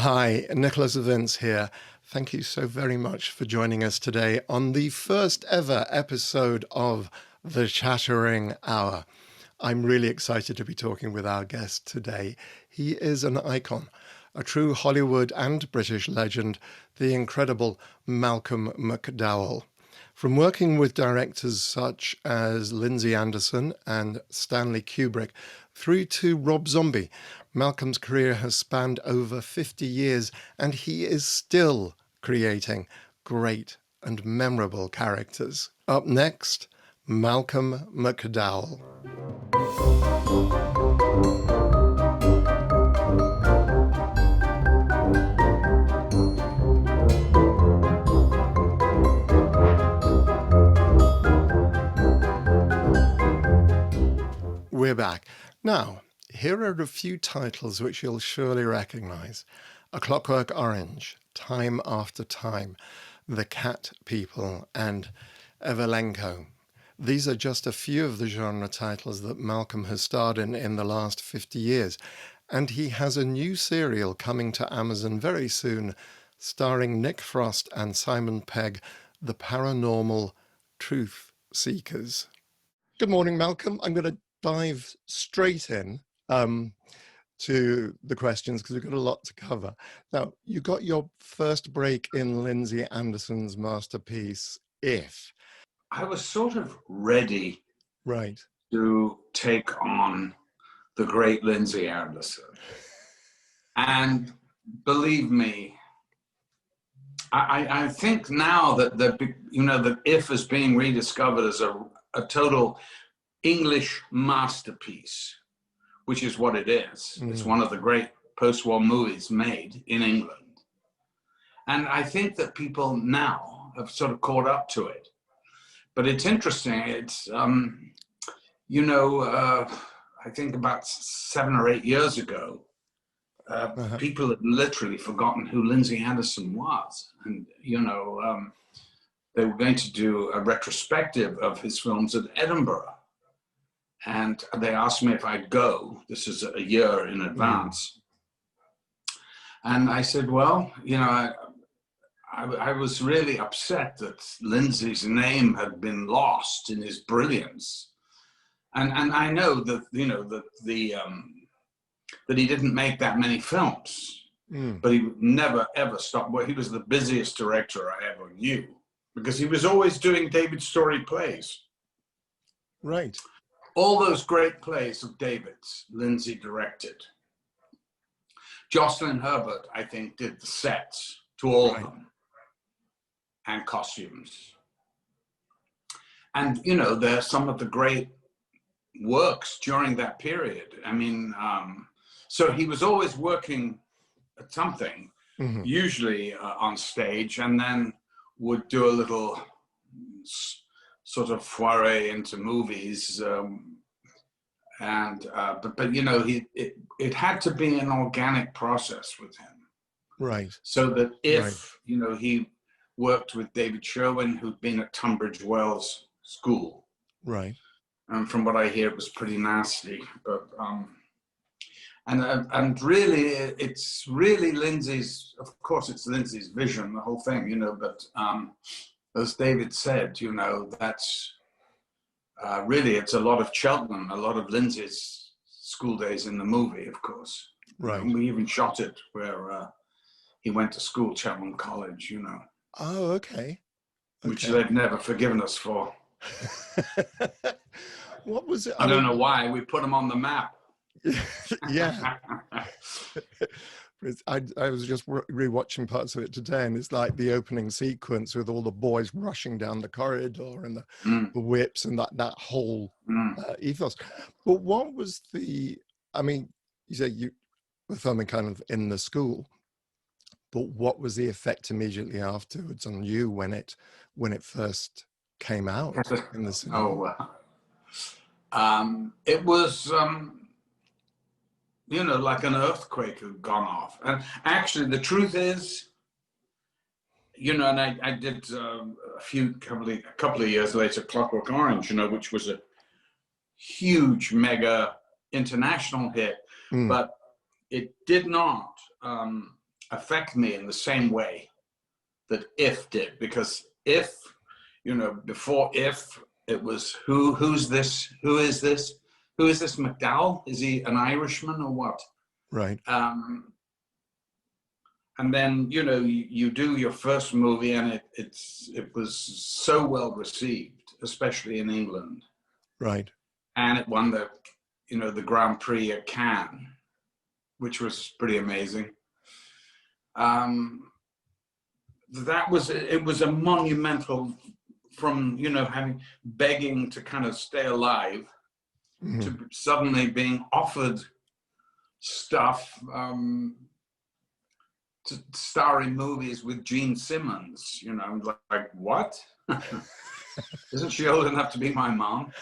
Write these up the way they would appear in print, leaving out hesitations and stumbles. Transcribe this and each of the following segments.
Hi, Nicholas Vince here. Thank you so very much for joining us today on the first ever episode of The Chattering Hour. I'm really excited to be talking with our guest today. He is an icon, a true Hollywood and British legend, the incredible Malcolm McDowell. From working with directors such as Lindsay Anderson and Stanley Kubrick through to Rob Zombie, Malcolm's career has spanned over 50 years and he is still creating great and memorable characters. Up next, Malcolm McDowell. We're back. Now, here are a few titles which you'll surely recognize. A Clockwork Orange, Time After Time, The Cat People, and Evelenko. These are just a few of the genre titles that Malcolm has starred in the last 50 years. And he has a new serial coming to Amazon very soon, starring Nick Frost and Simon Pegg, The Paranormal Truth Seekers. Good morning, Malcolm. I'm going to dive straight in to the questions because we've got a lot to cover. Now, you got your first break in Lindsay Anderson's masterpiece, If. I was sort of ready to take on the great Lindsay Anderson. And believe me, I think now that that If is being rediscovered as a total English masterpiece, which is what it is. It's one of the great post-war movies made in England. And I think that people now have sort of caught up to it. But it's interesting. It's, I think about 7 or 8 years ago, people had literally forgotten who Lindsay Anderson was. And, they were going to do a retrospective of his films at Edinburgh. And they asked me if I'd go. This is a year in advance. And I said, well, I was really upset that Lindsay's name had been lost in his brilliance. And I know that, that he didn't make that many films, but he never, ever stopped. Well, he was the busiest director I ever knew because he was always doing David Story plays. Right. All those great plays of David's, Lindsay directed. Jocelyn Herbert, I think, did the sets to all of them and costumes. And, there's some of the great works during that period. I mean, so he was always working at something, usually on stage, and then would do a little sort of foray into movies, it had to be an organic process with him, right? So that if he worked with David Sherwin, who'd been at Tunbridge Wells School, right? And from what I hear, it was pretty nasty, but and really, it's really Lindsay's. Of course, it's Lindsay's vision, the whole thing, but. As David said, that's really, it's a lot of Cheltenham, a lot of Lindsay's school days in the movie, of course. Right. And we even shot it where he went to school, Cheltenham College, Oh, okay. Which they've never forgiven us for. What was it? I don't know why. We put him on the map. Yeah. I was just rewatching parts of it today, and it's like the opening sequence with all the boys rushing down the corridor and the whips and that whole ethos. But what was you said you were filming kind of in the school, but what was the effect immediately afterwards on you when it first came out in the cinema? It was like an earthquake had gone off. And actually, the truth is, and I did a couple of years later, Clockwork Orange, which was a huge, mega international hit, but it did not affect me in the same way that If did, because If, you know, before If, it was who's this? Who is this? Who is this McDowell? Is he an Irishman or what? Right. And then, you know, you do your first movie, and it was so well received, especially in England. Right. And it won the, you know, the Grand Prix at Cannes, which was pretty amazing. It was a monumental, from, you know, begging to kind of stay alive, Mm-hmm. to suddenly being offered stuff, to star in movies with Gene Simmons. You know, like what? Isn't she old enough to be my mom?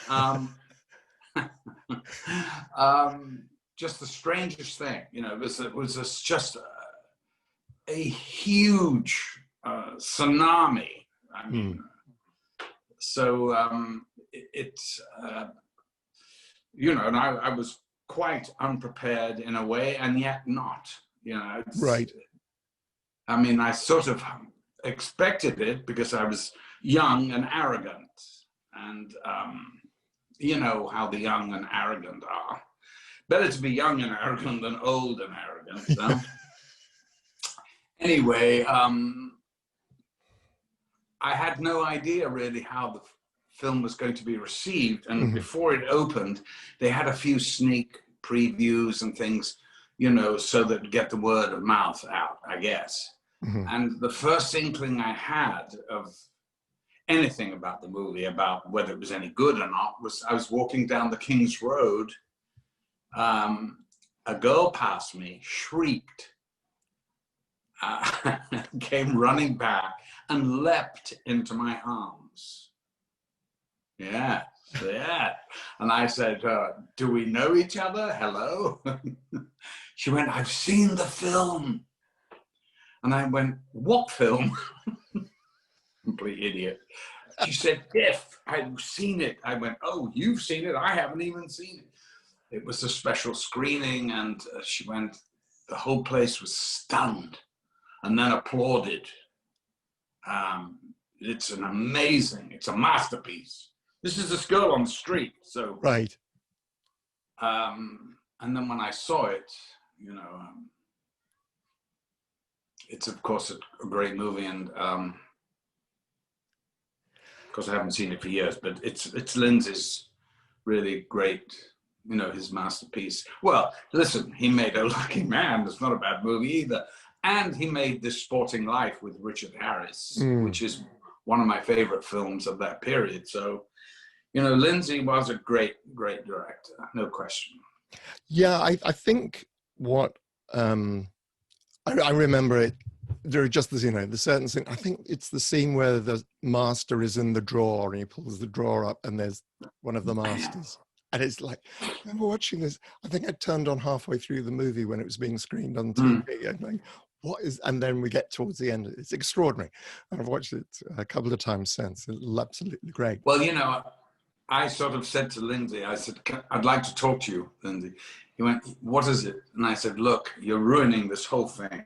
Just the strangest thing, you know. It was just a huge tsunami. I mean, so it's you know, and I was quite unprepared in a way, and yet not. You know, right. I mean, I sort of expected it because I was young and arrogant, and you know how the young and arrogant are. Better to be young and arrogant than old and arrogant. So. Anyway, I had no idea really how the film was going to be received, and before it opened, they had a few sneak previews and things, you know, so that get the word of mouth out, I guess. And the first inkling I had of anything about the movie, about whether it was any good or not, was I was walking down the King's Road. A girl passed me, shrieked, came running back and leapt into my arms. Yeah. And I said, do we know each other? Hello? She went, I've seen the film. And I went, what film? Complete idiot. She said, If, I've seen it. I went, oh, you've seen it? I haven't even seen it. It was a special screening, and she went, the whole place was stunned and then applauded. It's it's a masterpiece. This is this girl on the street, so. Right. And then when I saw it, you know, it's of course a great movie, and of course I haven't seen it for years, but it's Lindsay's really great, you know, his masterpiece. Well, listen, he made Oh Lucky Man. That's not a bad movie either. And he made This Sporting Life with Richard Harris, which is one of my favorite films of that period. So, you know, Lindsay was a great, great director, no question. Yeah, I think what I remember it. There are just, you know, the certain thing. I think it's the scene where the master is in the drawer and he pulls the drawer up and there's one of the masters. And it's like, I remember watching this. I think I turned on halfway through the movie when it was being screened on TV. And like, what is? And then we get towards the end. It's extraordinary. And I've watched it a couple of times since. It's absolutely great. Well, you know, I sort of said to Lindsay, I said, I'd like to talk to you, Lindsay. He went, what is it? And I said, look, you're ruining this whole thing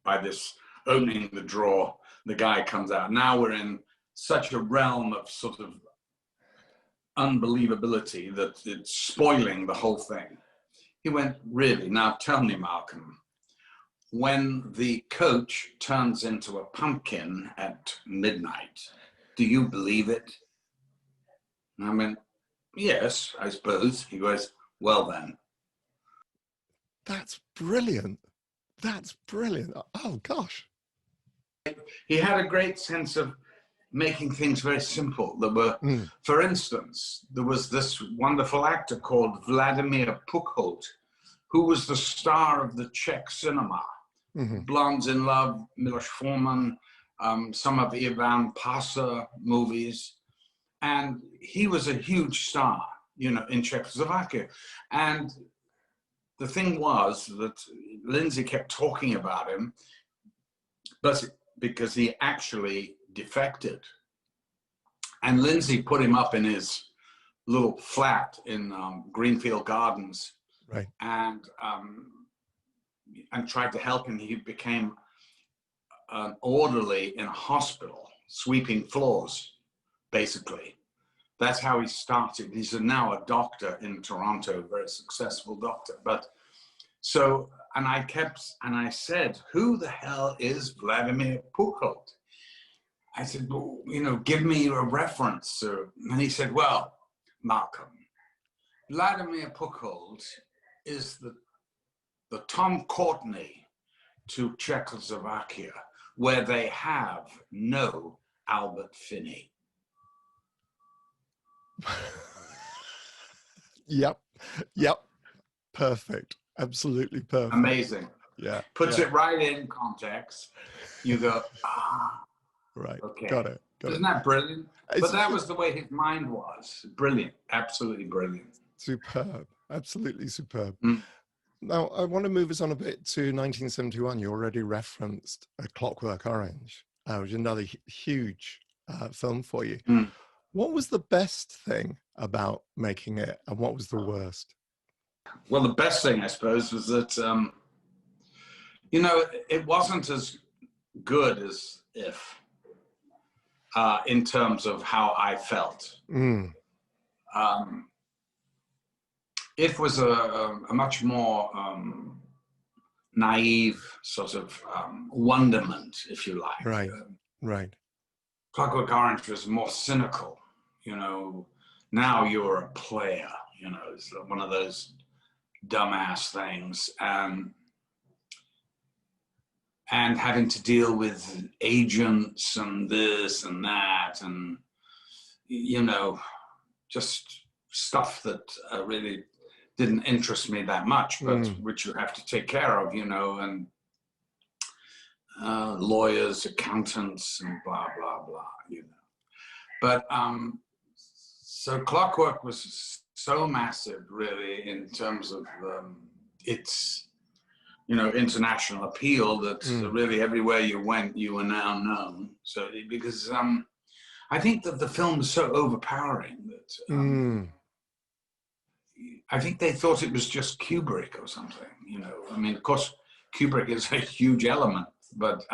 by this opening the drawer. The guy comes out. Now we're in such a realm of sort of unbelievability that it's spoiling the whole thing. He went, really? Now tell me, Malcom, when the coach turns into a pumpkin at midnight, do you believe it? And I went, yes, I suppose. He goes, well then. That's brilliant. That's brilliant. Oh, gosh. He had a great sense of making things very simple. There were, for instance, there was this wonderful actor called Vladimir Puchholt, who was the star of the Czech cinema. Blondes in Love, Miloš Forman, some of Ivan Passer movies. And he was a huge star, you know, in Czechoslovakia. And the thing was that Lindsay kept talking about him, but because he actually defected. And Lindsay put him up in his little flat in Greenfield Gardens. Right. And and tried to help him. He became an orderly in a hospital, sweeping floors, basically. That's how he started. He's now a doctor in Toronto, very successful doctor. But so, and I said, who the hell is Vladimir Puchot? I said, well, you know, give me a reference. And he said, well, Malcom, Vladimir Puchot is the Tom Courtenay to Czechoslovakia, where they have no Albert Finney. Yep. Perfect. Absolutely perfect. Amazing. Yeah. Puts it right in context. You go, right. Okay. Got it. Isn't that brilliant? But that was the way his mind was. Brilliant. Absolutely brilliant. Superb. Absolutely superb. Mm. Now, I want to move us on a bit to 1971. You already referenced A Clockwork Orange, which is another huge film for you. Mm. What was the best thing about making it, and what was the worst? Well, the best thing, I suppose, was that, you know, it wasn't as good as If, in terms of how I felt. Mm. If was a much more naive sort of wonderment, if you like. Right, right. Clockwork Orange was more cynical, you know. Now you're a player, you know. It's one of those dumbass things, and having to deal with agents and this and that, and you know, just stuff that really didn't interest me that much, but which you have to take care of, you know, and lawyers, accountants, and blah, blah, blah, you know. But so Clockwork was so massive, really, in terms of its, you know, international appeal, that really everywhere you went, you were now known. So, because I think that the film was so overpowering that I think they thought it was just Kubrick or something, you know. I mean, of course, Kubrick is a huge element, but,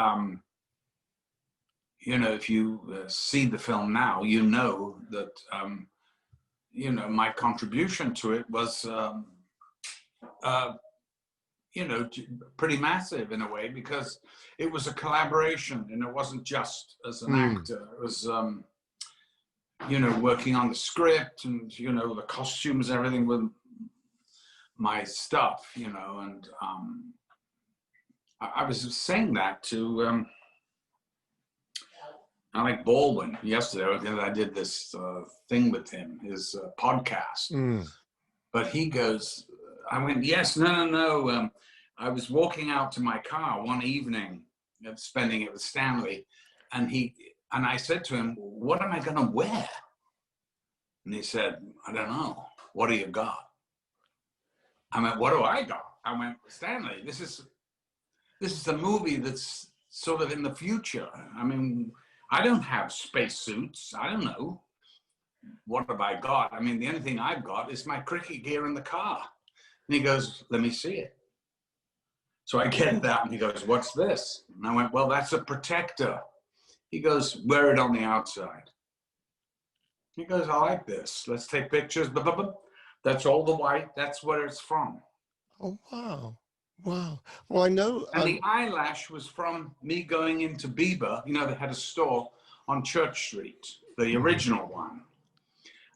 you know, if you see the film now, you know that, you know, my contribution to it was, you know, pretty massive in a way, because it was a collaboration, and it wasn't just as an actor. It was, you know, working on the script and, you know, the costumes, everything with my stuff, you know. And I was saying that to Alec Baldwin yesterday, because I did this thing with him, his podcast. But he goes, I went, yes, no. I was walking out to my car one evening, spending it with Stanley, and I said to him, what am I going to wear? And he said, I don't know. What do you got? I went, what do I got? I went, Stanley, this is a movie that's sort of in the future. I mean, I don't have spacesuits. I don't know. What have I got? I mean, the only thing I've got is my cricket gear in the car. And he goes, let me see it. So I get it out, and he goes, what's this? And I went, well, that's a protector. He goes, wear it on the outside. He goes, I like this. Let's take pictures. Blah, blah, blah. That's all the white. That's where it's from. Oh, wow. Wow. Well, I know. And the eyelash was from me going into Bieber. You know, they had a store on Church Street, the original one.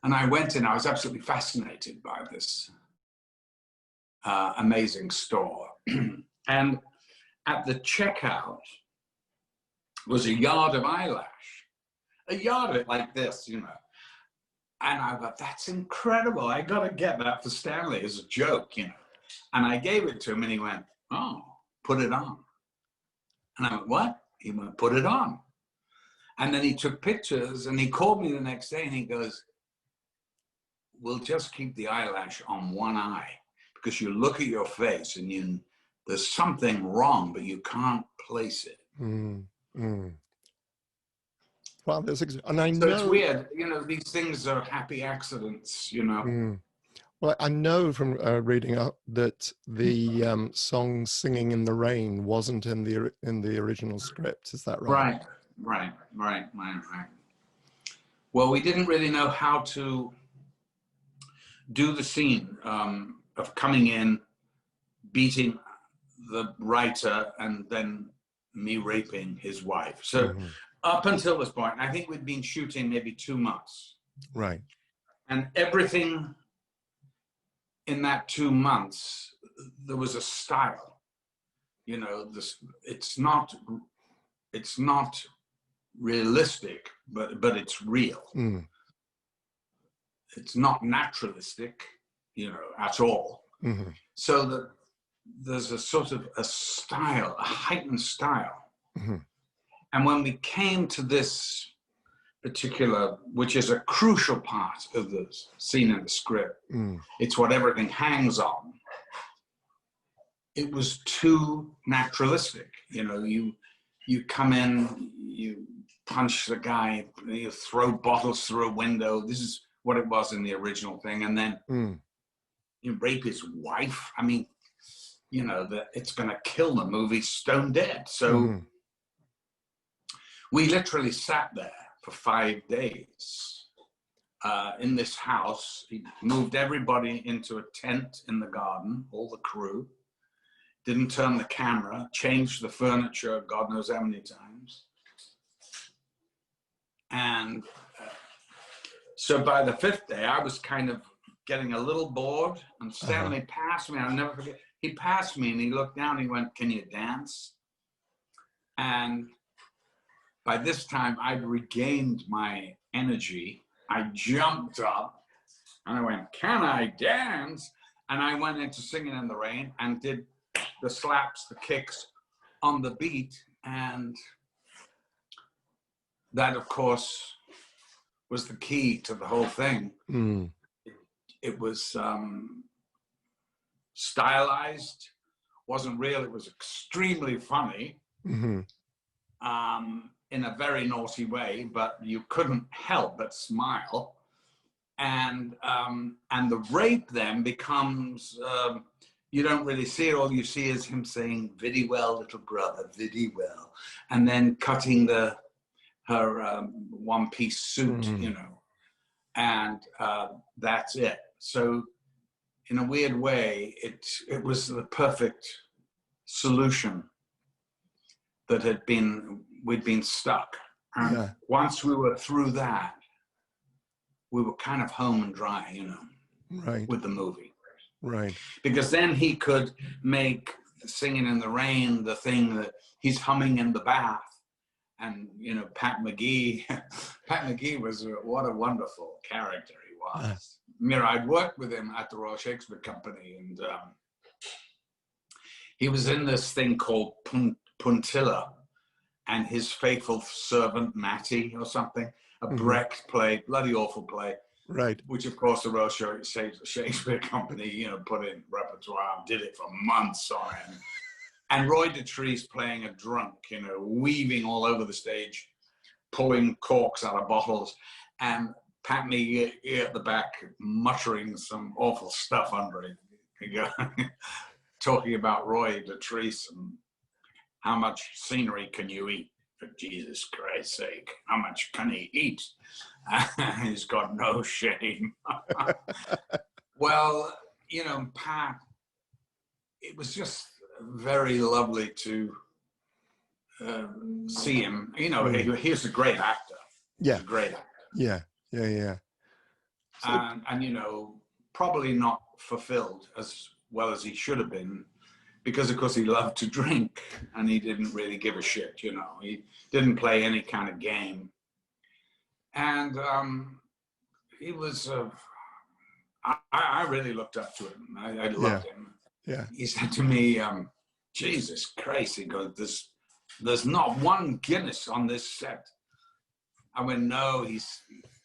And I went in. I was absolutely fascinated by this amazing store. And at the checkout was a yard of eyelash. A yard of it like this, you know. And I thought, that's incredible. I got to get that for Stanley as a joke, you know. And I gave it to him, and he went, oh, put it on. And I went, what? He went, put it on. And then he took pictures, and he called me the next day, and he goes, we'll just keep the eyelash on one eye, because you look at your face, and there's something wrong, but you can't place it. Well, and I know. So it's weird, you know, these things are happy accidents, you know. Well, I know from reading up that the song "Singing in the Rain" wasn't in the original script. Is that right? Right. Well, we didn't really know how to do the scene of coming in, beating the writer, and then me raping his wife. So up until this point, I think we'd been shooting maybe 2 months. Right. And everything in that 2 months, there was a style. You know, it's not realistic, but it's real. It's not naturalistic, you know, at all. So that there's a sort of a style, a heightened style. And when we came to this particular, which is a crucial part of the scene in the script, it's what everything hangs on. It was too naturalistic. You know, you come in, you punch the guy, you throw bottles through a window. This is what it was in the original thing. And then you rape his wife. I mean, you know, that it's going to kill the movie stone dead. So we literally sat there for 5 days in this house. He moved everybody into a tent in the garden, all the crew. Didn't turn the camera, changed the furniture God knows how many times. And so by the 5th day, I was kind of getting a little bored, and Stanley passed me. I'll never forget. He passed me and he looked down and he went, "Can you dance?" And by this time, I'd regained my energy. I jumped up and I went, "Can I dance?" And I went into Singing in the Rain and did the slaps, the kicks on the beat. And that, of course, was the key to the whole thing. It was stylized, wasn't real. It was extremely funny in a very naughty way, but you couldn't help but smile. And the rape then becomes, you don't really see it. All you see is him saying, "Viddy well, little brother, viddy well," and then cutting her one-piece suit, you know, and that's it. So in a weird way, it was the perfect solution that we'd been stuck. And once we were through that, we were kind of home and dry, you know, with the movie. Right. Because then he could make Singing in the Rain the thing that he's humming in the bath. And, you know, Pat McGee was, what a wonderful character he was. You know, I'd worked with him at the Royal Shakespeare Company, and he was in this thing called Puntilla, and his faithful servant, Matty, or something, a Brecht play, bloody awful play. Right. Which, of course, the Royal Shakespeare Company, you know, put in repertoire, did it for months on end. And Roy Dotrice playing a drunk, you know, weaving all over the stage, pulling corks out of bottles, and Pat McGee at the back muttering some awful stuff under it, talking about Roy Dotrice and how much scenery can you eat, for Jesus Christ's sake? How much can he eat? He's got no shame. Well, you know, Pat, it was just very lovely to see him. You know, he's a great actor. Yeah. He's a great actor. Yeah. So, and, you know, probably not fulfilled as well as he should have been, because, of course, he loved to drink and he didn't really give a shit, you know. He didn't play any kind of game. And he was, I really looked up to him. I loved him. Yeah. He said to me, Jesus Christ, he goes, there's not one Guinness on this set. I went, no,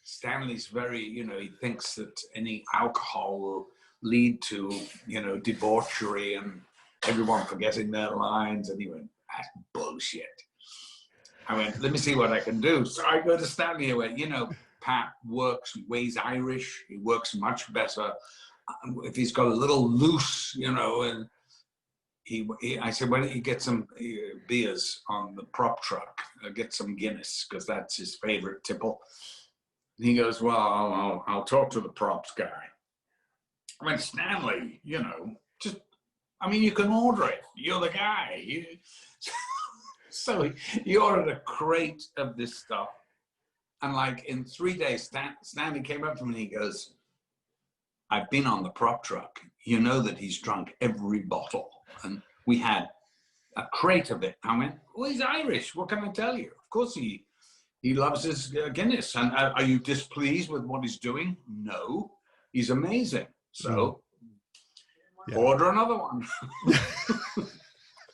Stanley's very, you know, he thinks that any alcohol will lead to, you know, debauchery and everyone forgetting their lines. And he went, that's bullshit. I went, let me see what I can do. So I go to Stanley and went, you know, Pat works, he's Irish, he works much better if he's got a little loose, you know, and I said, why don't you get some beers on the prop truck, get some Guinness, because that's his favorite tipple. And he goes, well, I'll talk to the props guy. I went, Stanley, you know, just, I mean, you can order it. You're the guy. So he ordered a crate of this stuff. And like in 3 days, Stanley came up to me and he goes, I've been on the prop truck. You know that he's drunk every bottle. And we had a crate of it. I went, well, he's Irish. What can I tell you? Of course he loves his Guinness. And are you displeased with what he's doing? No, he's amazing. So order another one.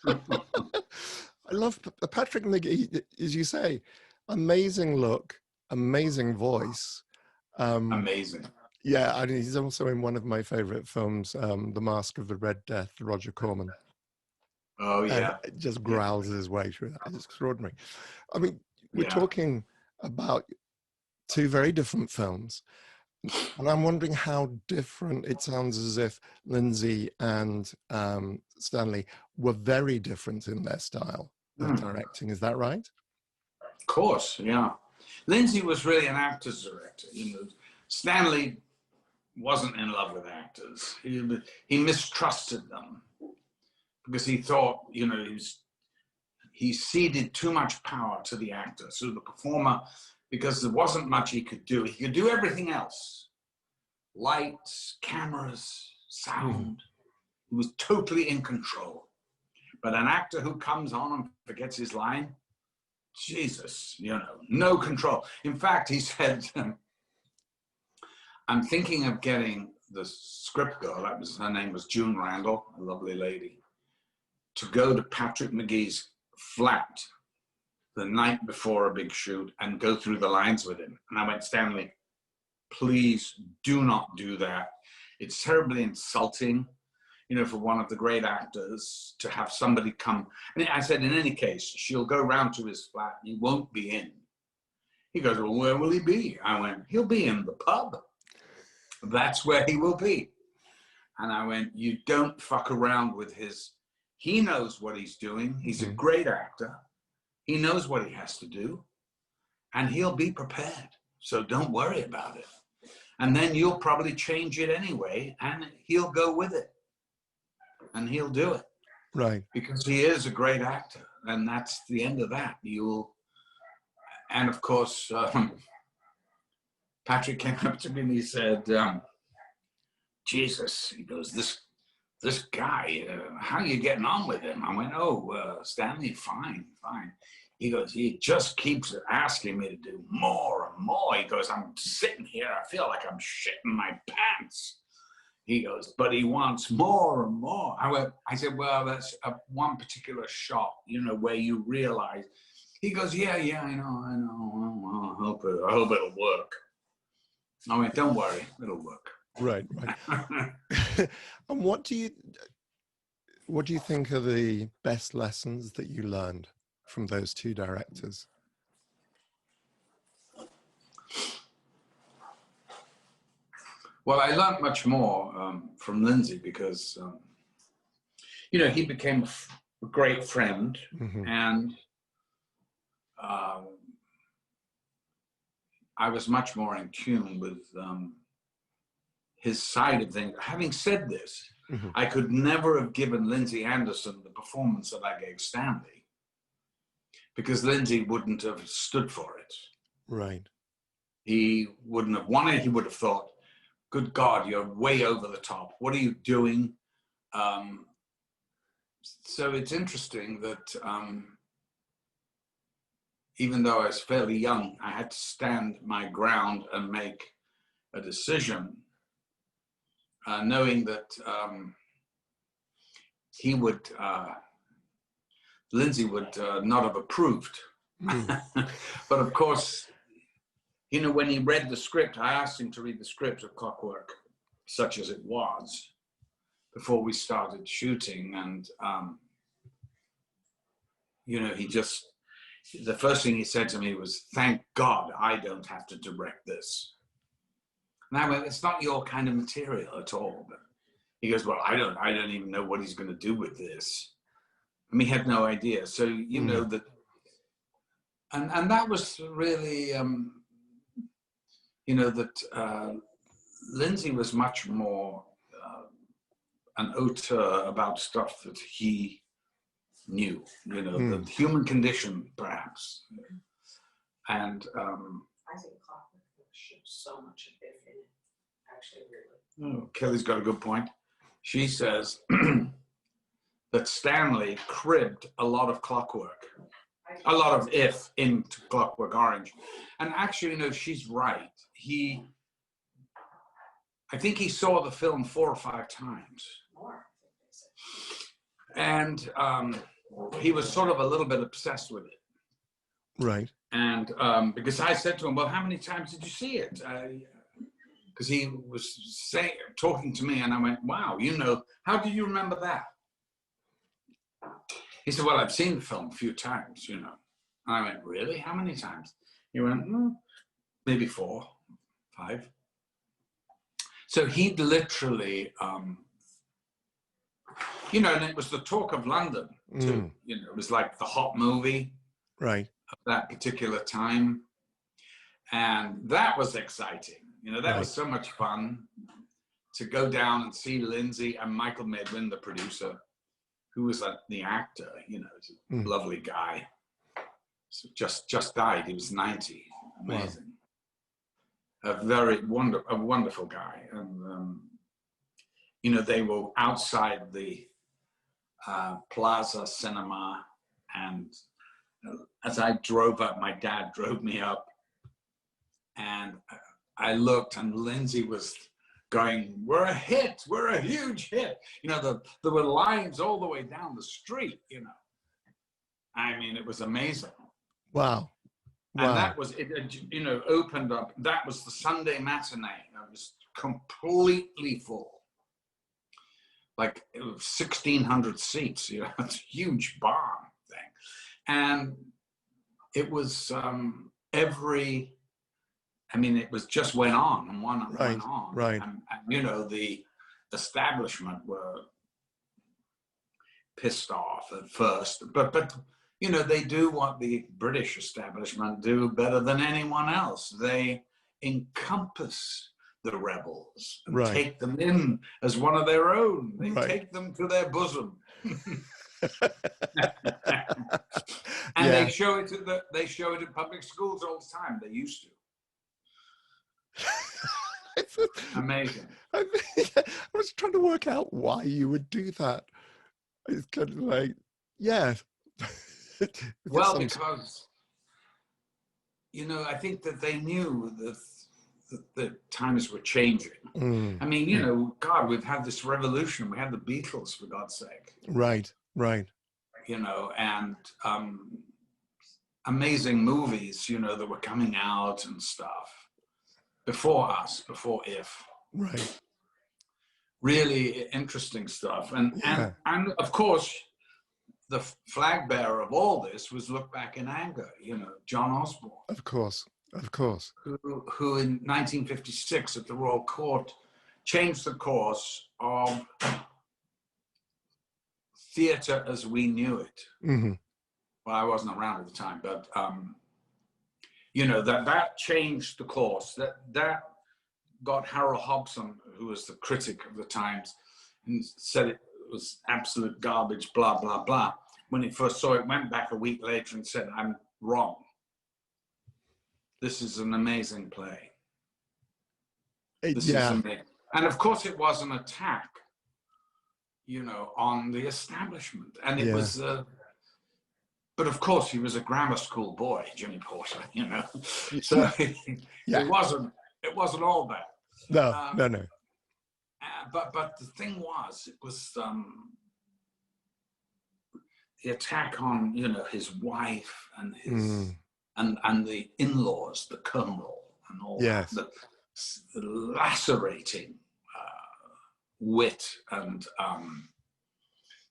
I love Patrick McGee, as you say, amazing look, amazing voice. Amazing. Yeah, and he's also in one of my favorite films, The Mask of the Red Death, Roger Corman. Oh, yeah. And just growls his way through that. It's extraordinary. I mean, we're talking about two very different films. And I'm wondering how different it sounds, as if Lindsay and Stanley were very different in their style of directing. Is that right? Of course, yeah. Lindsay was really an actor's director. You know, Stanley wasn't in love with actors. He mistrusted them because he thought, you know, he ceded too much power to the actor, so the performer, because there wasn't much he could do. He could do everything else. Lights, cameras, sound. He was totally in control. But an actor who comes on and forgets his line, Jesus, you know, no control. In fact, he said, I'm thinking of getting the script girl, her name was June Randall, a lovely lady, to go to Patrick McGee's flat the night before a big shoot and go through the lines with him. And I went, Stanley, please do not do that. It's terribly insulting, you know, for one of the great actors to have somebody come. And I said, in any case, she'll go round to his flat. He won't be in. He goes, well, where will he be? I went, he'll be in the pub. That's where he will be. And I went, you don't fuck around with he knows what he's doing. He's a great actor. He knows what he has to do. And he'll be prepared. So don't worry about it. And then you'll probably change it anyway, and he'll go with it. And he'll do it. Right. Because he is a great actor. And that's the end of that. And of course, Patrick came up to me and he said, Jesus, he goes, this guy, how are you getting on with him? I went, Stanley, fine. He goes, he just keeps asking me to do more and more. He goes, I'm sitting here, I feel like I'm shitting my pants. He goes, but he wants more and more. I said, well, that's one particular shot, you know, where you realize. He goes, yeah, I know. I hope it'll work. I went, don't worry, it'll work. Right. And what do you think are the best lessons that you learned from those two directors? Well, I learned much more from Lindsay because, you know, he became a great friend, and I was much more in tune with his side of things. Having said this, I could never have given Lindsay Anderson the performance that I gave Stanley, because Lindsay wouldn't have stood for it. Right. He wouldn't have wanted. He would have thought, good God, you're way over the top. What are you doing? So it's interesting that even though I was fairly young, I had to stand my ground and make a decision, knowing that Lindsay would not have approved. But of course, you know, when he read the script, I asked him to read the script of Clockwork, such as it was, before we started shooting. And, you know, the first thing he said to me was, thank God I don't have to direct this. And I went, it's not your kind of material at all. But he goes, well, I don't even know what he's going to do with this. And we had no idea. So, you know, that, and that was really, you know, that Lindsay was much more an auteur about stuff that he knew, you know, the human condition, perhaps. And I think Clockwork shows so much of it in it, actually, really. oh, Kelly's got a good point. She says that Stanley cribbed a lot of Clockwork, a lot of If into Clockwork Orange. And actually, you know, she's right. I think he saw the film 4 or 5 times. More, And he was sort of a little bit obsessed with it. Right. And because I said to him, well, how many times did you see it? Because he was talking to me, and I went, wow, you know, how do you remember that? He said, well, I've seen the film a few times, you know. And I went, really? How many times? He went, maybe 4, 5. So he'd literally, you know, and it was the talk of London, too. You know, it was like the hot movie. Right. Of that particular time. And that was exciting. You know, that was so much fun to go down and see Lindsay and Michael Medwin, the producer, who was the actor, you know, a lovely guy. So just died. He was 90. Amazing. Wow. A very wonderful guy. And, you know, they were outside the Plaza Cinema, and as I drove up, my dad drove me up, and I looked, and Lindsay was going, we're a hit, we're a huge hit. You know, there were lines all the way down the street, you know. I mean, it was amazing. Wow. Wow. And that was, it, you know, opened up, that was the Sunday matinee. It was completely full. Like, it was 1,600 seats, you know, it's a huge barn thing. And it was I mean, it was just went on and went on. Right. And, you know, the establishment were pissed off at first, but you know, they do what the British establishment do better than anyone else. They encompass the rebels and take them in as one of their own. They take them to their bosom. And they show it at public schools all the time. They used to. Amazing. I was trying to work out why you would do that. It's kind of like, yeah. Well, because, you know, I think that they knew that the times were changing. I mean, you know, God, we've had this revolution. We had the Beatles, for God's sake. Right. You know, and amazing movies, you know, that were coming out and stuff before us, before If. Right. Really interesting stuff. And of course, the flag bearer of all this was Look Back in Anger, you know, John Osborne. Of course. Who in 1956 at the Royal Court changed the course of theatre as we knew it. Well, I wasn't around at the time, but you know, that changed the course. That got Harold Hobson, who was the critic of the Times, and said it was absolute garbage, blah, blah, blah. When he first saw it, went back a week later and said, I'm wrong. This is an amazing play. This is amazing. And of course it was an attack, you know, on the establishment. And it was, but of course he was a grammar school boy, Jimmy Porter, you know. So it wasn't all bad. No. But the thing was, it was the attack on, you know, his wife and his and the in-laws, the colonel, and all that, the lacerating wit, and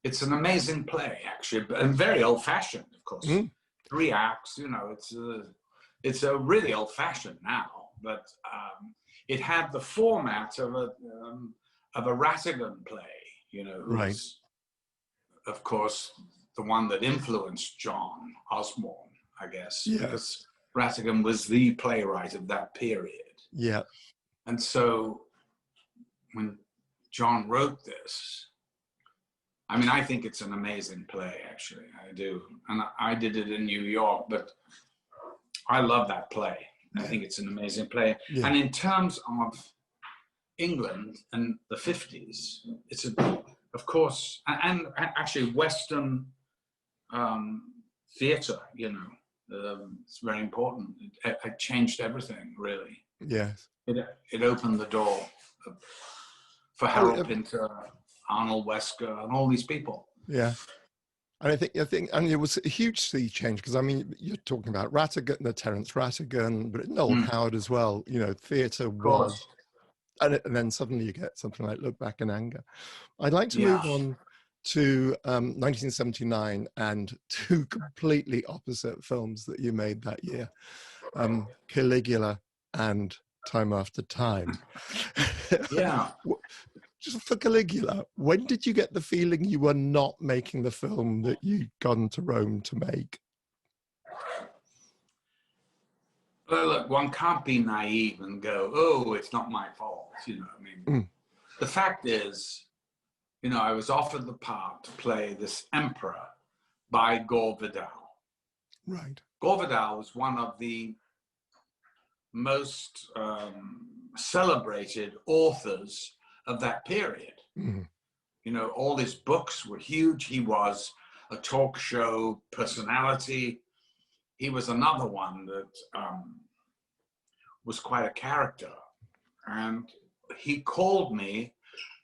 it's an amazing play, actually, and very old-fashioned, of course. 3 acts, you know, it's a really old-fashioned now, but it had the format of a Rattigan play, you know, who Right. was, of course, the one that influenced John Osborne, I guess, Yeah. because Rattigan was the playwright of that period. Yeah. And so when John wrote this, I mean, I think it's an amazing play, actually. I do. And I did it in New York, but I love that play. I think it's an amazing play. Yeah. And in terms of England and the 50s, it's of course, and actually Western theatre, you know, it's very important. It changed everything, really. Yes. It opened the door for Harold Pinter, Arnold Wesker, and all these people. Yeah. And I think, and it was a huge sea change, because I mean, you're talking about Rattigan, the Terence Rattigan, but Noel Howard as well. You know, theatre was, and then suddenly you get something like Look Back in Anger. I'd like to move on to 1979 and two completely opposite films that you made that year, Caligula and Time After Time. Yeah. Just for Caligula, when did you get the feeling you were not making the film that you'd gone to Rome to make? Well, look, one can't be naive and go, oh, it's not my fault. You know, I mean, the fact is, you know, I was offered the part to play this emperor by Gore Vidal. Right. Gore Vidal was one of the most celebrated authors of that period. You know, all his books were huge. He was a talk show personality. He was another one that was quite a character. And he called me,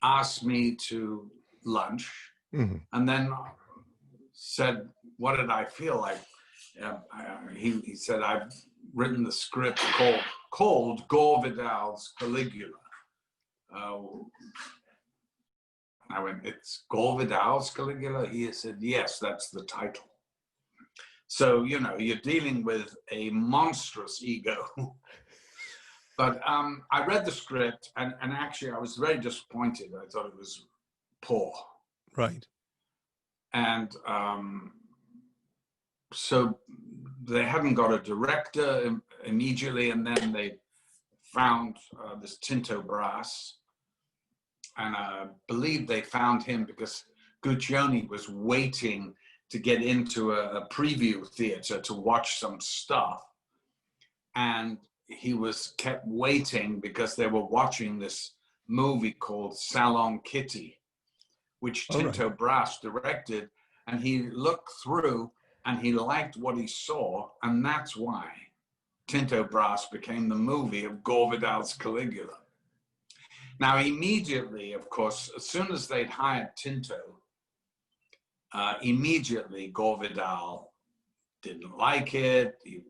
asked me to lunch, and then said, what did I feel like? He said, I've written the script called Gore Vidal's Caligula. I went, it's Gore Vidal's Caligula? He said, yes, that's the title. So, you know, you're dealing with a monstrous ego. But I read the script, and actually I was very disappointed. I thought it was poor. Right. And so they hadn't got a director immediately, and then they found this Tinto Brass. And I believe they found him because Guccione was waiting to get into a preview theater to watch some stuff. And he was kept waiting because they were watching this movie called Salon Kitty, which Tinto Brass directed. And he looked through and he liked what he saw. And that's why Tinto Brass became the movie of Gore Vidal's Caligula. Now, immediately, of course, as soon as they'd hired Tinto, immediately Gore Vidal didn't like it. He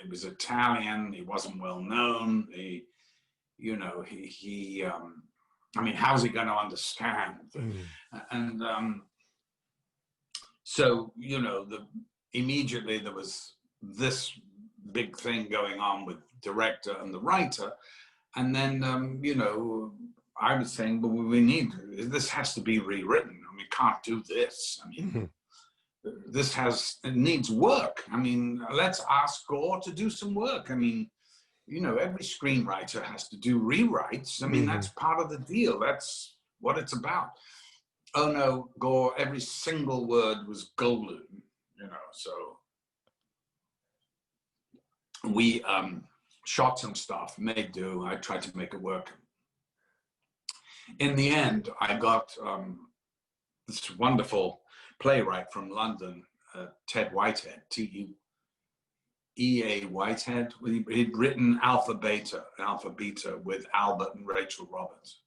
was Italian. He wasn't well known. I mean, how's he going to understand? And so, you know, immediately there was this big thing going on with the director and the writer. And then, you know, I was saying, but this has to be rewritten. I mean, we can't do this. I mean, it needs work. I mean, let's ask Gore to do some work. I mean, you know, every screenwriter has to do rewrites. I mean, that's part of the deal. That's what it's about. Oh no, Gore, every single word was golden, you know, so we shot some stuff, made do. I tried to make it work. In the end, I got this wonderful playwright from London, Ted Whitehead, T-E-A Whitehead. He'd written Alpha Beta with Albert and Rachel Roberts.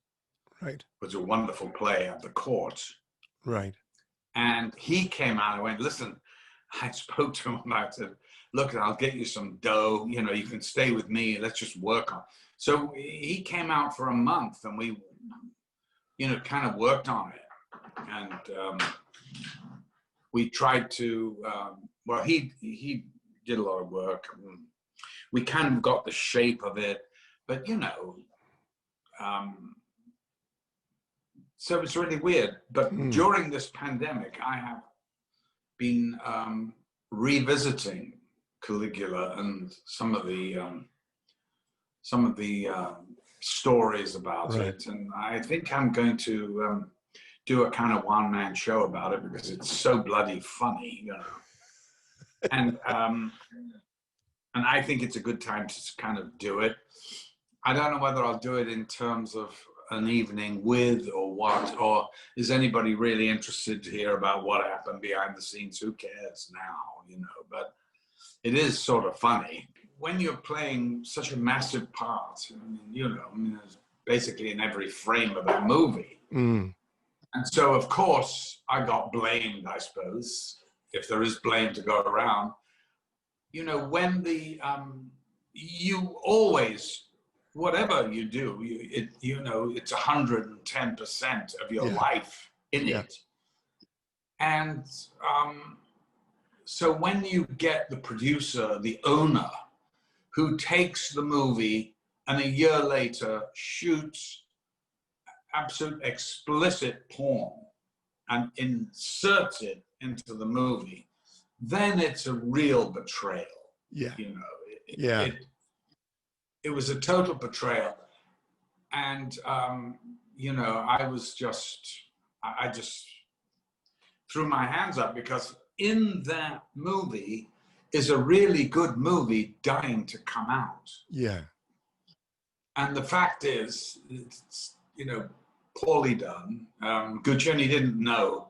Right. It was a wonderful play at the court. Right. And he came out and went, listen, I spoke to him about it. Said, look, I'll get you some dough. You know, you can stay with me. Let's just work on. So he came out for a month and we, you know, kind of worked on it. And we tried to, he did a lot of work. We kind of got the shape of it. But, so it's really weird. But during this pandemic, I have been revisiting Caligula and some of the stories about it, and I think I'm going to do a kind of one-man show about it because it's so bloody funny, and I think it's a good time to kind of do it. I don't know whether I'll do it in terms of an evening with or what, or is anybody really interested to hear about what happened behind the scenes? Who cares now, but it is sort of funny. When you're playing such a massive part, there's basically in every frame of that movie. And so, of course, I got blamed, I suppose, if there is blame to go around. When you always, whatever you do, it's 110% of your life in it. And so when you get the producer, the owner, who takes the movie and a year later shoots absolute explicit porn and inserts it into the movie, then it's a real betrayal. It was a total betrayal. And, I just threw my hands up because in that movie is a really good movie dying to come out. Yeah. And the fact is, it's, poorly done. Guccione didn't know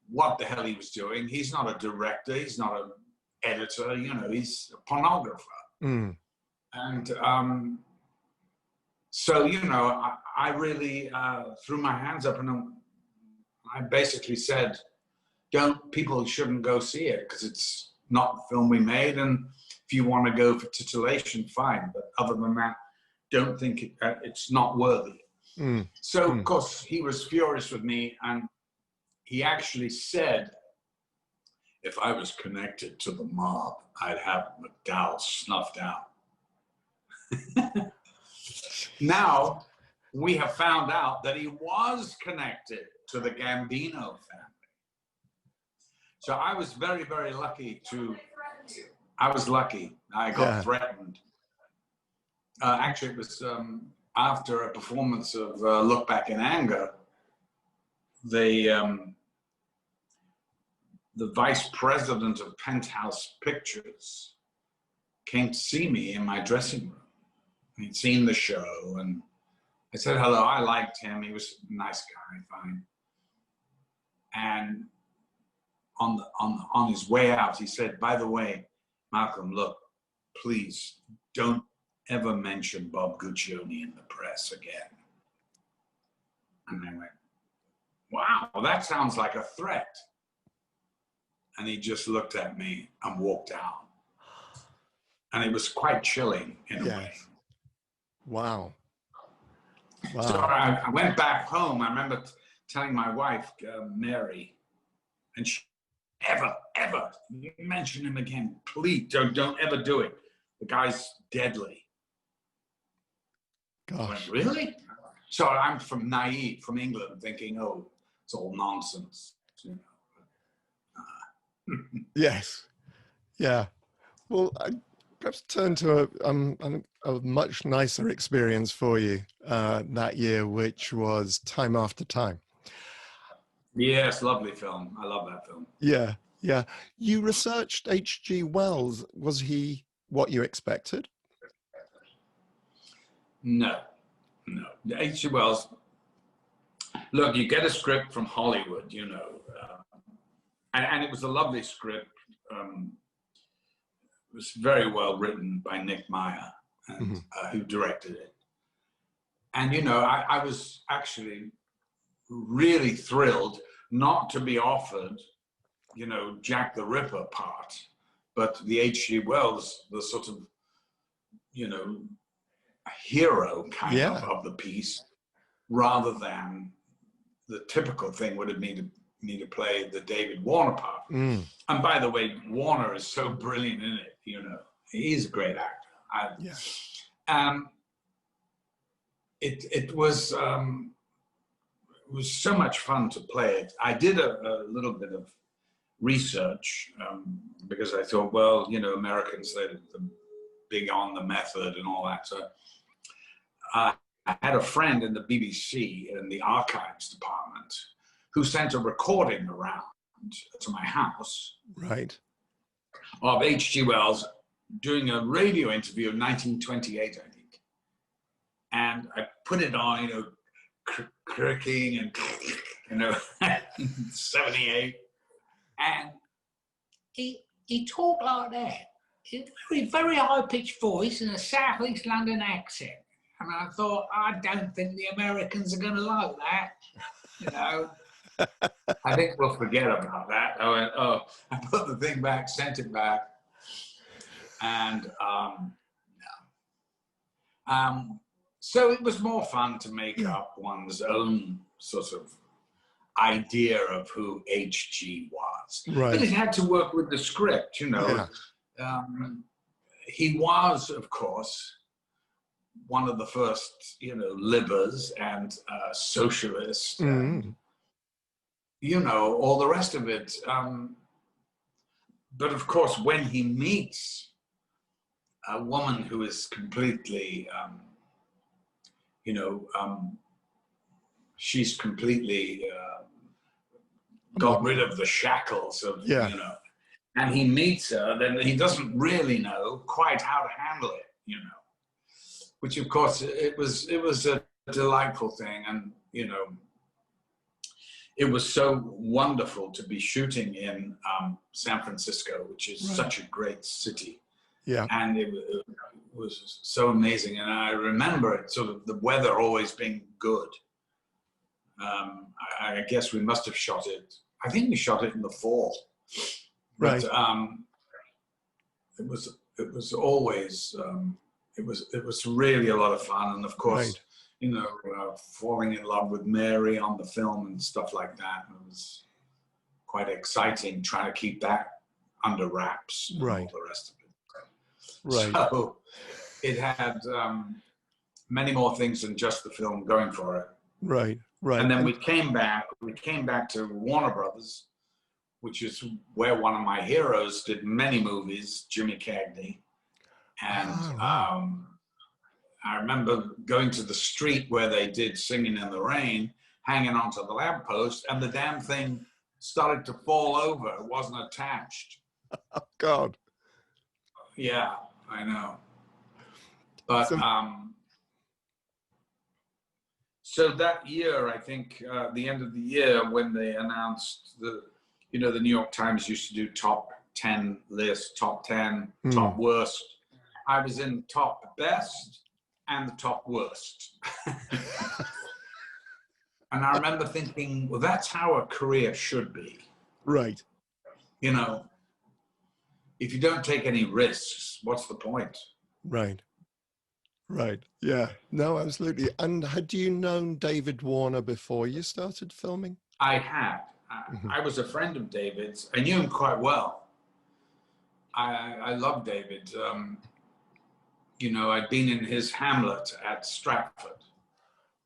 what the hell he was doing. He's not a director. He's not an editor. He's a pornographer. And so, I really threw my hands up and I basically said, people shouldn't go see it because it's not the film we made. And if you want to go for titillation, fine. But other than that, don't think it's not worthy. So, of course, he was furious with me. And he actually said, if I was connected to the mob, I'd have McDowell snuffed out. Now, we have found out that he was connected to the Gambino family. So I was very, very lucky I got threatened. Actually, it was after a performance of Look Back in Anger, the vice president of Penthouse Pictures came to see me in my dressing room. He'd seen the show, and I said hello. I liked him. He was a nice guy, fine. And on his way out, he said, "By the way, Malcolm, look, please don't ever mention Bob Guccione in the press again." And I went, "Wow, that sounds like a threat." And he just looked at me and walked out. And it was quite chilling in a way. Wow. So I went back home. I remember telling my wife, Mary, and she, ever mention him again. Please don't ever do it. The guy's deadly. Gosh. I went, really? So I'm naive from England thinking, oh, it's all nonsense. Yes. Yeah. Well, perhaps turn to a much nicer experience for you that year, which was Time After Time. Yes, lovely film. I love that film. Yeah, yeah. You researched H.G. Wells. Was he what you expected? No. H.G. Wells, look, you get a script from Hollywood, and it was a lovely script. It was very well written by Nick Meyer, and, who directed it. And, I was actually really thrilled not to be offered, Jack the Ripper part, but the H.G. Wells, the sort of, hero kind of the piece, rather than the typical thing would have needed me to play the David Warner part. And by the way, Warner is so brilliant in it, he's a great actor. it was so much fun to play it. I did a little bit of research because I thought, well, you know, Americans, they're big on the method and all that. So I had a friend in the BBC in the archives department who sent a recording around to my house. Right. Of H.G. Wells doing a radio interview in 1928, I think. And I put it on, you know, cricking and, you know, 78. And he talked like that. Very, very high-pitched voice and a South East London accent. And I thought, I don't think the Americans are going to like that, you know. I think we'll forget about that. I went, oh, I put the thing back, sent it back. And so it was more fun to make up one's own sort of idea of who H.G. was. Right. But it had to work with the script, you know. Yeah. He was, of course, one of the first, you know, libbers and socialists. And, you know, all the rest of it. But of course, when he meets a woman who is completely, you know, she's completely got rid of the shackles of, you know, and he meets her, then he doesn't really know quite how to handle it, you know, which of course it was a delightful thing. And, you know, it was so wonderful to be shooting in San Francisco, which is such a great city. Yeah. And it was so amazing. And I remember it, sort of the weather always being good. I guess we must have shot it. I think we shot it in the fall. But it was always, it was really a lot of fun. And of course, you know, falling in love with Mary on the film and stuff like that. It was quite exciting trying to keep that under wraps and all the rest of it. Right. So it had many more things than just the film going for it. Right, right. And then we came back to Warner Brothers, which is where one of my heroes did many movies, Jimmy Cagney. And I remember going to the street where they did Singing in the Rain, hanging onto the lamppost, and the damn thing started to fall over. It wasn't attached. Oh, God. Yeah, I know. But so that year, I think, the end of the year, when they announced the New York Times used to do top 10 list, top 10, top worst. I was in top best and the top worst. And I remember thinking, well, that's how a career should be. Right. You know, if you don't take any risks, what's the point? Right. Right. Yeah. No, absolutely. And had you known David Warner before you started filming? I had. I was a friend of David's. I knew him quite well. I love David. You know, I'd been in his Hamlet at Stratford.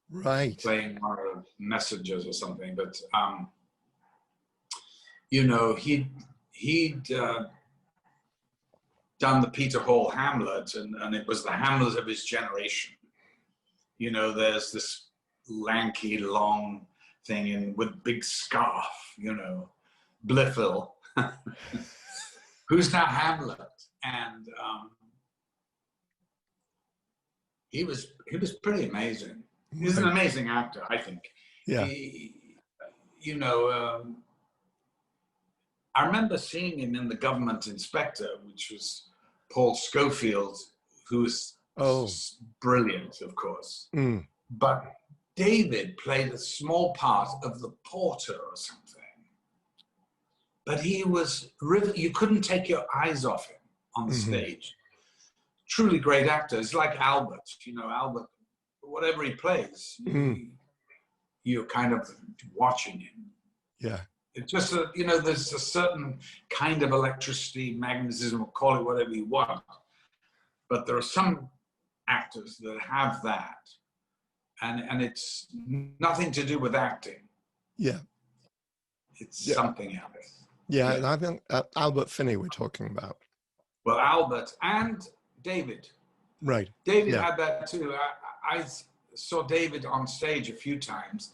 Right. Playing one of the messengers or something. But, you know, he'd done the Peter Hall Hamlet, and it was the Hamlet of his generation. You know, there's this lanky, long thing with big scarf, you know, Blifil. Who's now Hamlet? And he was pretty amazing. He's an amazing actor, I think. Yeah. You know, I remember seeing him in The Government Inspector, which was Paul Schofield, who's brilliant, of course. But David played a small part of the porter or something. But he was, you couldn't take your eyes off him on the stage. Truly great actor. It's like Albert, you know, Albert, whatever he plays, you're kind of watching him. Yeah. It's just, you know, there's a certain kind of electricity, magnetism, call it whatever you want. But there are some actors that have that. and it's nothing to do with acting. Yeah. It's something else. Yeah, and I think Albert Finney we're talking about. Well, Albert and David. Right. David had that too. I saw David on stage a few times,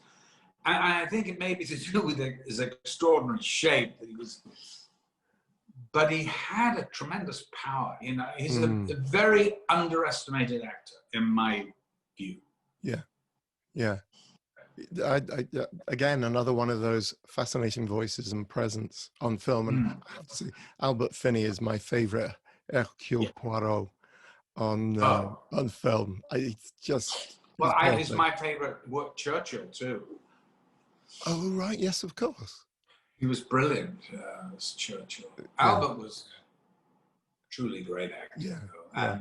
and I think it may be to do with his extraordinary shape that he was. But he had a tremendous power. You know, he's a very underestimated actor, in my view. Yeah, yeah. I again, another one of those fascinating voices and presence on film. And I have to say, Albert Finney is my favorite Hercule Poirot on film. It's just he's my favorite Churchill too. Oh right, yes, of course. He was brilliant as Churchill. Albert was a truly great actor. Yeah.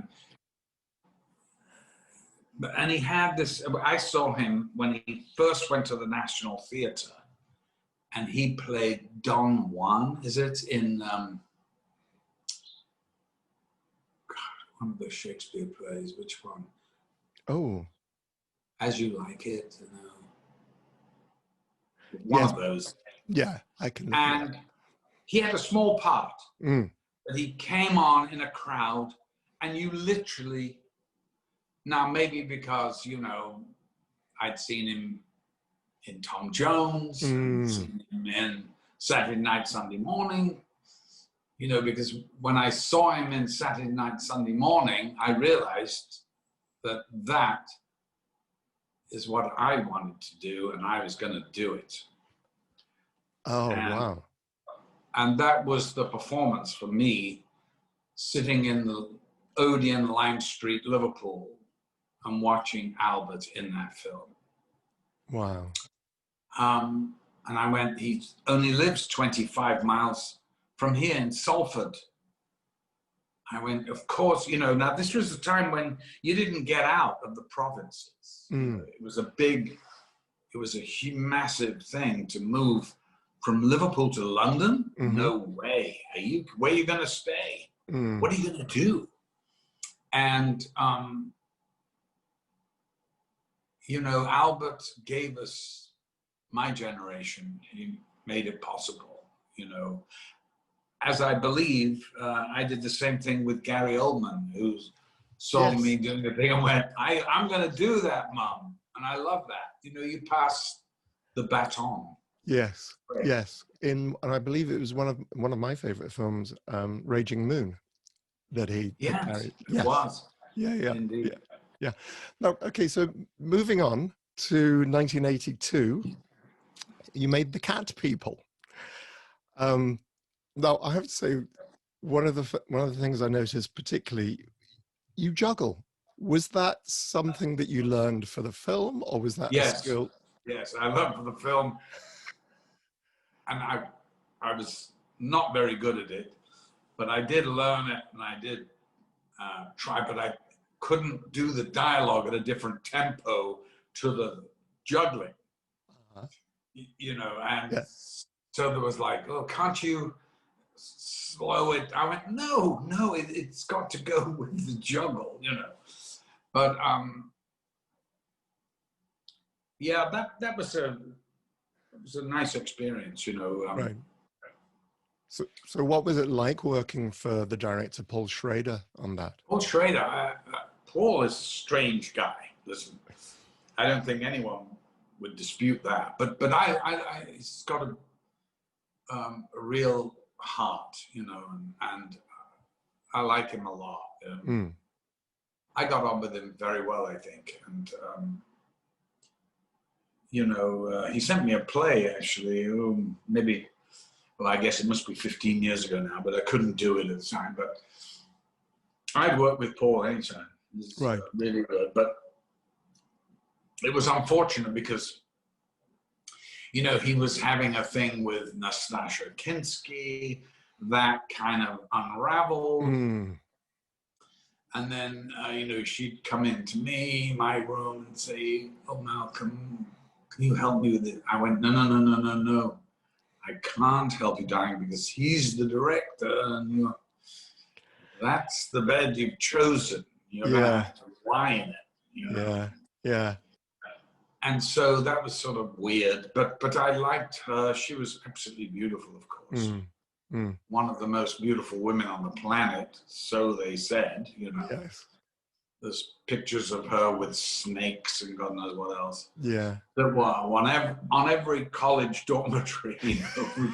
And he had this, I saw him when he first went to the National Theatre, and he played Don Juan, is it, in God, one of the Shakespeare plays, which one? Oh. As You Like It, you know. One of those. Yeah, I can. And he had a small part, but he came on in a crowd, and you literally, now maybe because, you know, I'd seen him in Tom Jones, seen him in Saturday Night, Sunday Morning, you know, because when I saw him in Saturday Night, Sunday Morning, I realized that that is what I wanted to do, and I was going to do it. Oh, wow. And that was the performance for me, sitting in the Odeon, Lime Street, Liverpool, and watching Albert in that film. Wow. And I went, he only lives 25 miles from here in Salford. I went, of course, you know, now this was the time when you didn't get out of the provinces. It was a big, it was a massive thing to move from Liverpool to London. No way. Where are you going to stay? What are you going to do? And, you know, Albert gave us, my generation, he made it possible, you know. As I believe, I did the same thing with Gary Oldman, who saw me doing the thing and went, I'm going to do that, Mum. And I love that. You know, you pass the baton. Yes, yes. And I believe it was one of my favorite films, Raging Moon, that he carried. It was. Yeah, Indeed. Yeah. Now, okay, so moving on to 1982, you made The Cat People. Now, I have to say, one of the things I noticed particularly, you juggle. Was that something that you learned for the film, or was that a skill? Yes, I learned for the film, and I was not very good at it, but I did learn it, and I did try, but I couldn't do the dialogue at a different tempo to the juggling, you know, and so there was like, oh, can't you slow it? I went, no, it's got to go with the juggle, you know. But yeah, that was a nice experience, you know. Right. So what was it like working for the director Paul Schrader on that? Paul Schrader, Paul is a strange guy. Listen, I don't think anyone would dispute that. But he's got a real heart, you know, and I like him a lot. I got on with him very well, I think, and you know, he sent me a play actually, maybe. Well, I guess it must be 15 years ago now, but I couldn't do it at the time. But I'd work with Paul anytime. Right. Really good. But it was unfortunate because, you know, he was having a thing with Nastassja Kinski, that kind of unraveled. And then, you know, she'd come into my room and say, oh, Malcolm, can you help me with it? I went, no. I can't help you, darling, because he's the director, and that's the bed you've chosen. You're going to have to lie in it. You know? Yeah. And so that was sort of weird, but I liked her. She was absolutely beautiful, of course. One of the most beautiful women on the planet, so they said, you know. Yes. There's pictures of her with snakes and God knows what else. Yeah. That were on every college dormitory, you know.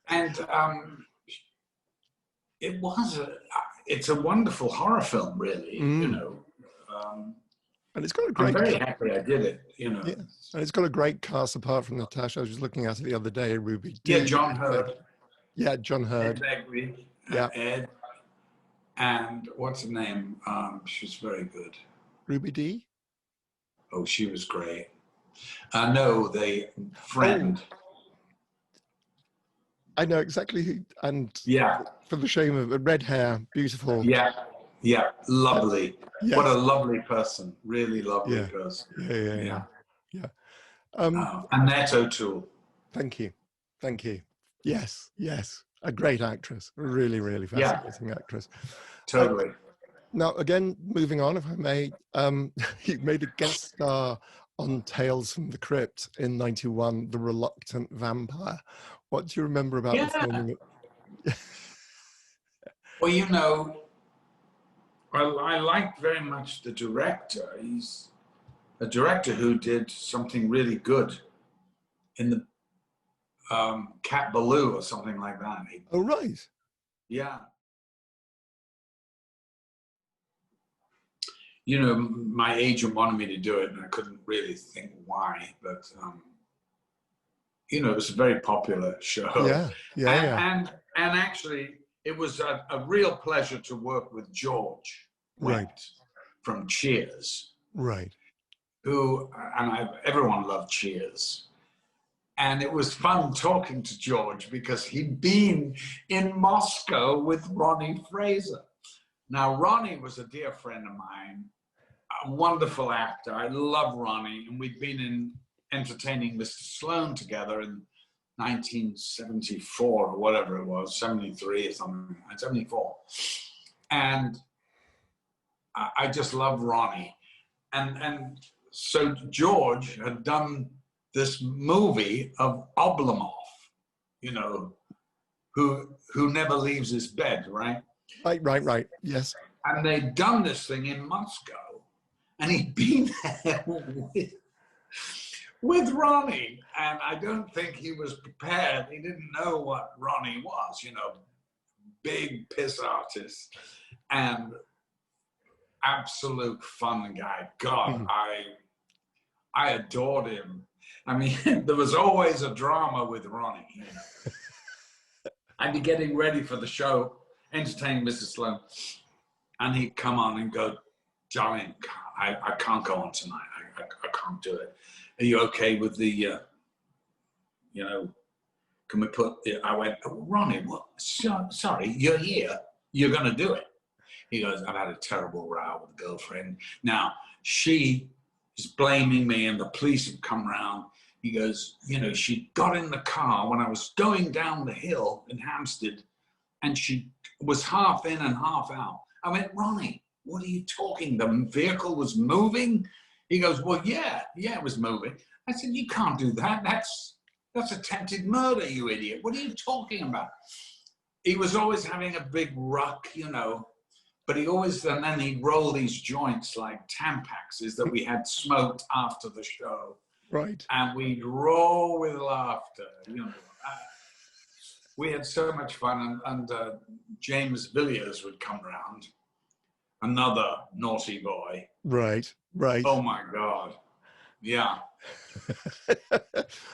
And it's a wonderful horror film, really, you know. And it's got a I'm great. very happy I did it, you know. Yeah. And it's got a great cast apart from Natasha. I was just looking at it the other day. Ruby D. Yeah, John Hurd. Yeah, John Hurd. Ed Begley, Yeah. Ed. And what's her name? She's very good. Ruby D. Oh, she was great. No, the friend. Oh. I know exactly who, and yeah, for the shame of red hair, beautiful. Yeah, yeah, lovely. Yes. What a lovely person, really lovely person. Yeah. Annette O'Toole. Thank you. Yes, a great actress, really, really fascinating actress. Totally. Now, again, moving on, if I may, you made a guest star on Tales from the Crypt in '91, The Reluctant Vampire. What do you remember about the filming it? Well, you know, I liked very much the director. He's a director who did something really good in the Cat Ballou or something like that. Oh, right. Yeah. You know, my agent wanted me to do it, and I couldn't really think why, but you know, it was a very popular show. And actually, it was a real pleasure to work with George Wendt from Cheers. Right. Who, and everyone loved Cheers. And it was fun talking to George because he'd been in Moscow with Ronnie Fraser. Now, Ronnie was a dear friend of mine, a wonderful actor. I love Ronnie, and we'd been in entertaining Mr. Sloan together in 1974 or whatever it was, 73 or something, 74. And I just love Ronnie. And so George had done this movie of Oblomov, you know, who never leaves his bed, right? Right. Yes. And they'd done this thing in Moscow, and he'd been there with Ronnie, and I don't think he was prepared. He didn't know what Ronnie was, you know, big piss artist and absolute fun guy. God, I adored him. I mean, there was always a drama with Ronnie. You know? I'd be getting ready for the show, entertaining Mrs. Sloan, and he'd come on and go, "Darling, I can't go on tonight. I can't do it. Are you okay with the, you know, can we put," I went, "Oh, Ronnie, what? Sorry, you're here. You're going to do it." He goes, "I've had a terrible row with a girlfriend. Now, she is blaming me, and the police have come round." He goes, "You know, she got in the car when I was going down the hill in Hampstead, and she was half in and half out." I went, "Ronnie, what are you talking? The vehicle was moving?" He goes, "Well, yeah, it was moving." I said, "You can't do that. That's attempted murder, you idiot. What are you talking about?" He was always having a big ruck, you know, but he always, and then he'd roll these joints like Tampaxes that we had smoked after the show. Right. And we'd roll with laughter, you know. We had so much fun, and James Villiers would come round, another naughty boy. Right. Oh my God. Yeah.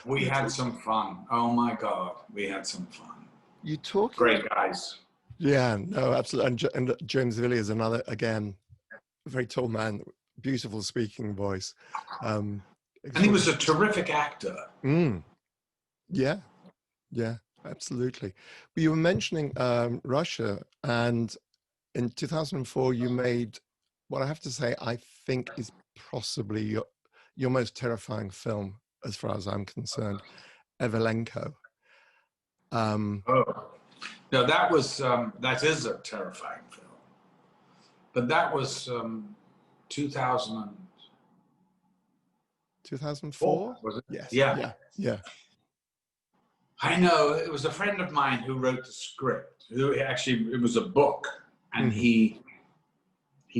We had some fun. Oh my God, we had some fun. You talking? Great guys. Yeah, no, absolutely. And James Villiers, another, again, very tall man, beautiful speaking voice. And he was a terrific actor. Yeah, absolutely. Well, you were mentioning Russia, and in 2004, you made what I have to say, I think is possibly your most terrifying film, as far as I'm concerned, Evelenko. No, that is a terrifying film. But that was 2000. 2004? Was it? Yes. Yeah. Yeah. I know. It was a friend of mine who wrote the script. Who actually, it was a book, and he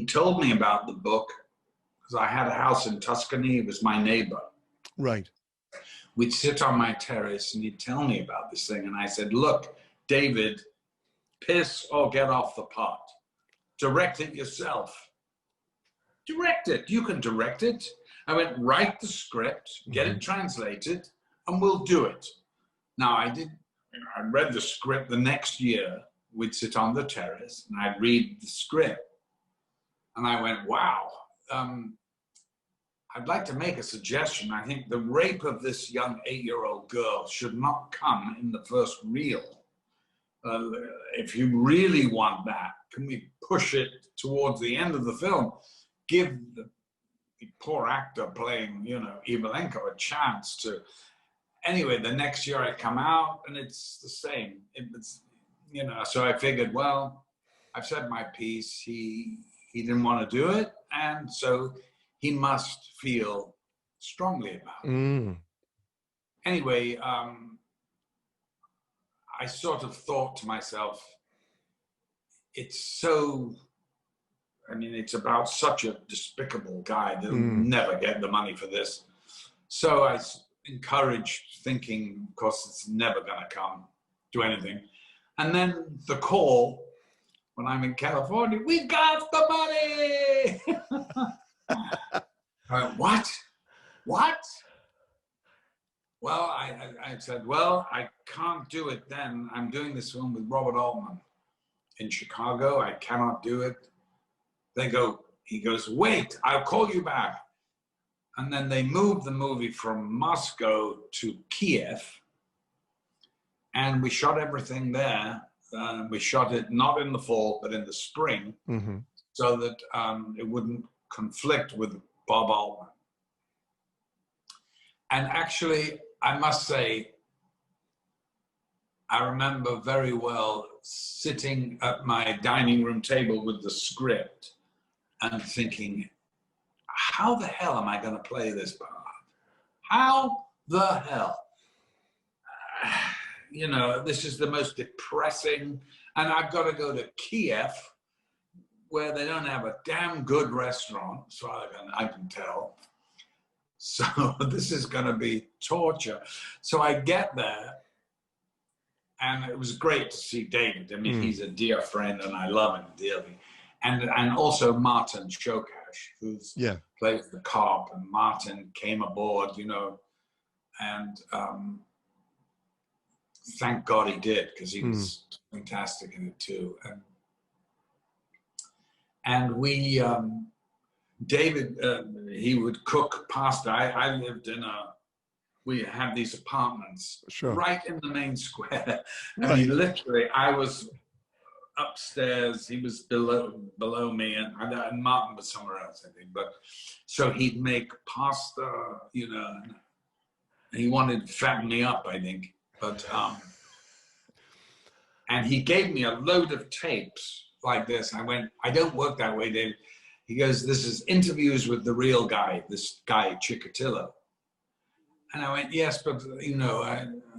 told me about the book because I had a house in Tuscany. He was my neighbor. Right. We'd sit on my terrace, and he'd tell me about this thing, and I said, "Look, David, piss or get off the pot. Direct it yourself. Direct it. You can direct it." I went, write the script, get it translated, and we'll do it. Now, I read the script the next year. We'd sit on the terrace, and I'd read the script. And I went, wow, I'd like to make a suggestion. I think the rape of this young 8-year-old girl should not come in the first reel. If you really want that, can we push it towards the end of the film? Give the poor actor playing, Evelenko a chance to. Anyway, the next year I come out and it's the same. It's, so I figured, well, I've said my piece. He didn't want to do it, and so he must feel strongly about it. Anyway, I sort of thought to myself, it's about such a despicable guy. They'll never get the money for this. So I encouraged thinking, of course, it's never going to come to anything. And then the call, when I'm in California, we got the money! I went, what? Well, I said, well, I can't do it then. I'm doing this film with Robert Altman in Chicago. I cannot do it. He goes, wait, I'll call you back. And then they moved the movie from Moscow to Kiev. And we shot everything there. We shot it not in the fall, but in the spring, so that it wouldn't conflict with Bob Altman. And actually, I must say, I remember very well sitting at my dining room table with the script and thinking, how the hell am I going to play this part? How the hell? This is the most depressing, and I've got to go to Kiev, where they don't have a damn good restaurant, so I can tell. So this is going to be torture. So I get there, and it was great to see David. I mean, he's a dear friend, and I love him dearly. And also Martin Shokash, who's plays the cop, and Martin came aboard, and thank God he did, because he was fantastic in it too. And we, David, he would cook pasta. I lived we had these apartments right in the main square. I mean, literally, I was upstairs, he was below me, and Martin was somewhere else, I think. But so he'd make pasta, and he wanted to fatten me up, I think. But and he gave me a load of tapes like this. I went, I don't work that way, Dave. He goes, this is interviews with the real guy, this guy Chikatilo. And I went, yes, but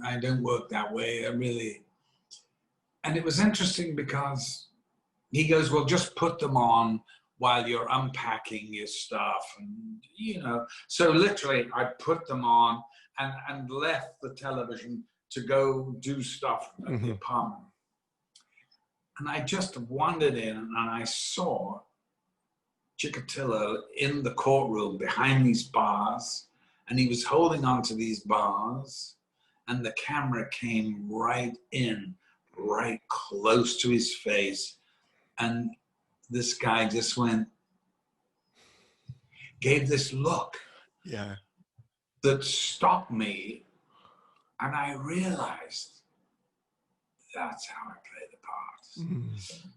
I don't work that way. I really. And it was interesting because he goes, well, just put them on while you're unpacking your stuff. And, so literally I put them on and left the television to go do stuff at the apartment. And I just wandered in and I saw Chikatilo in the courtroom behind these bars, and he was holding on to these bars, and the camera came right close to his face, and this guy just gave this look that stopped me, and I realized that's how I play the part.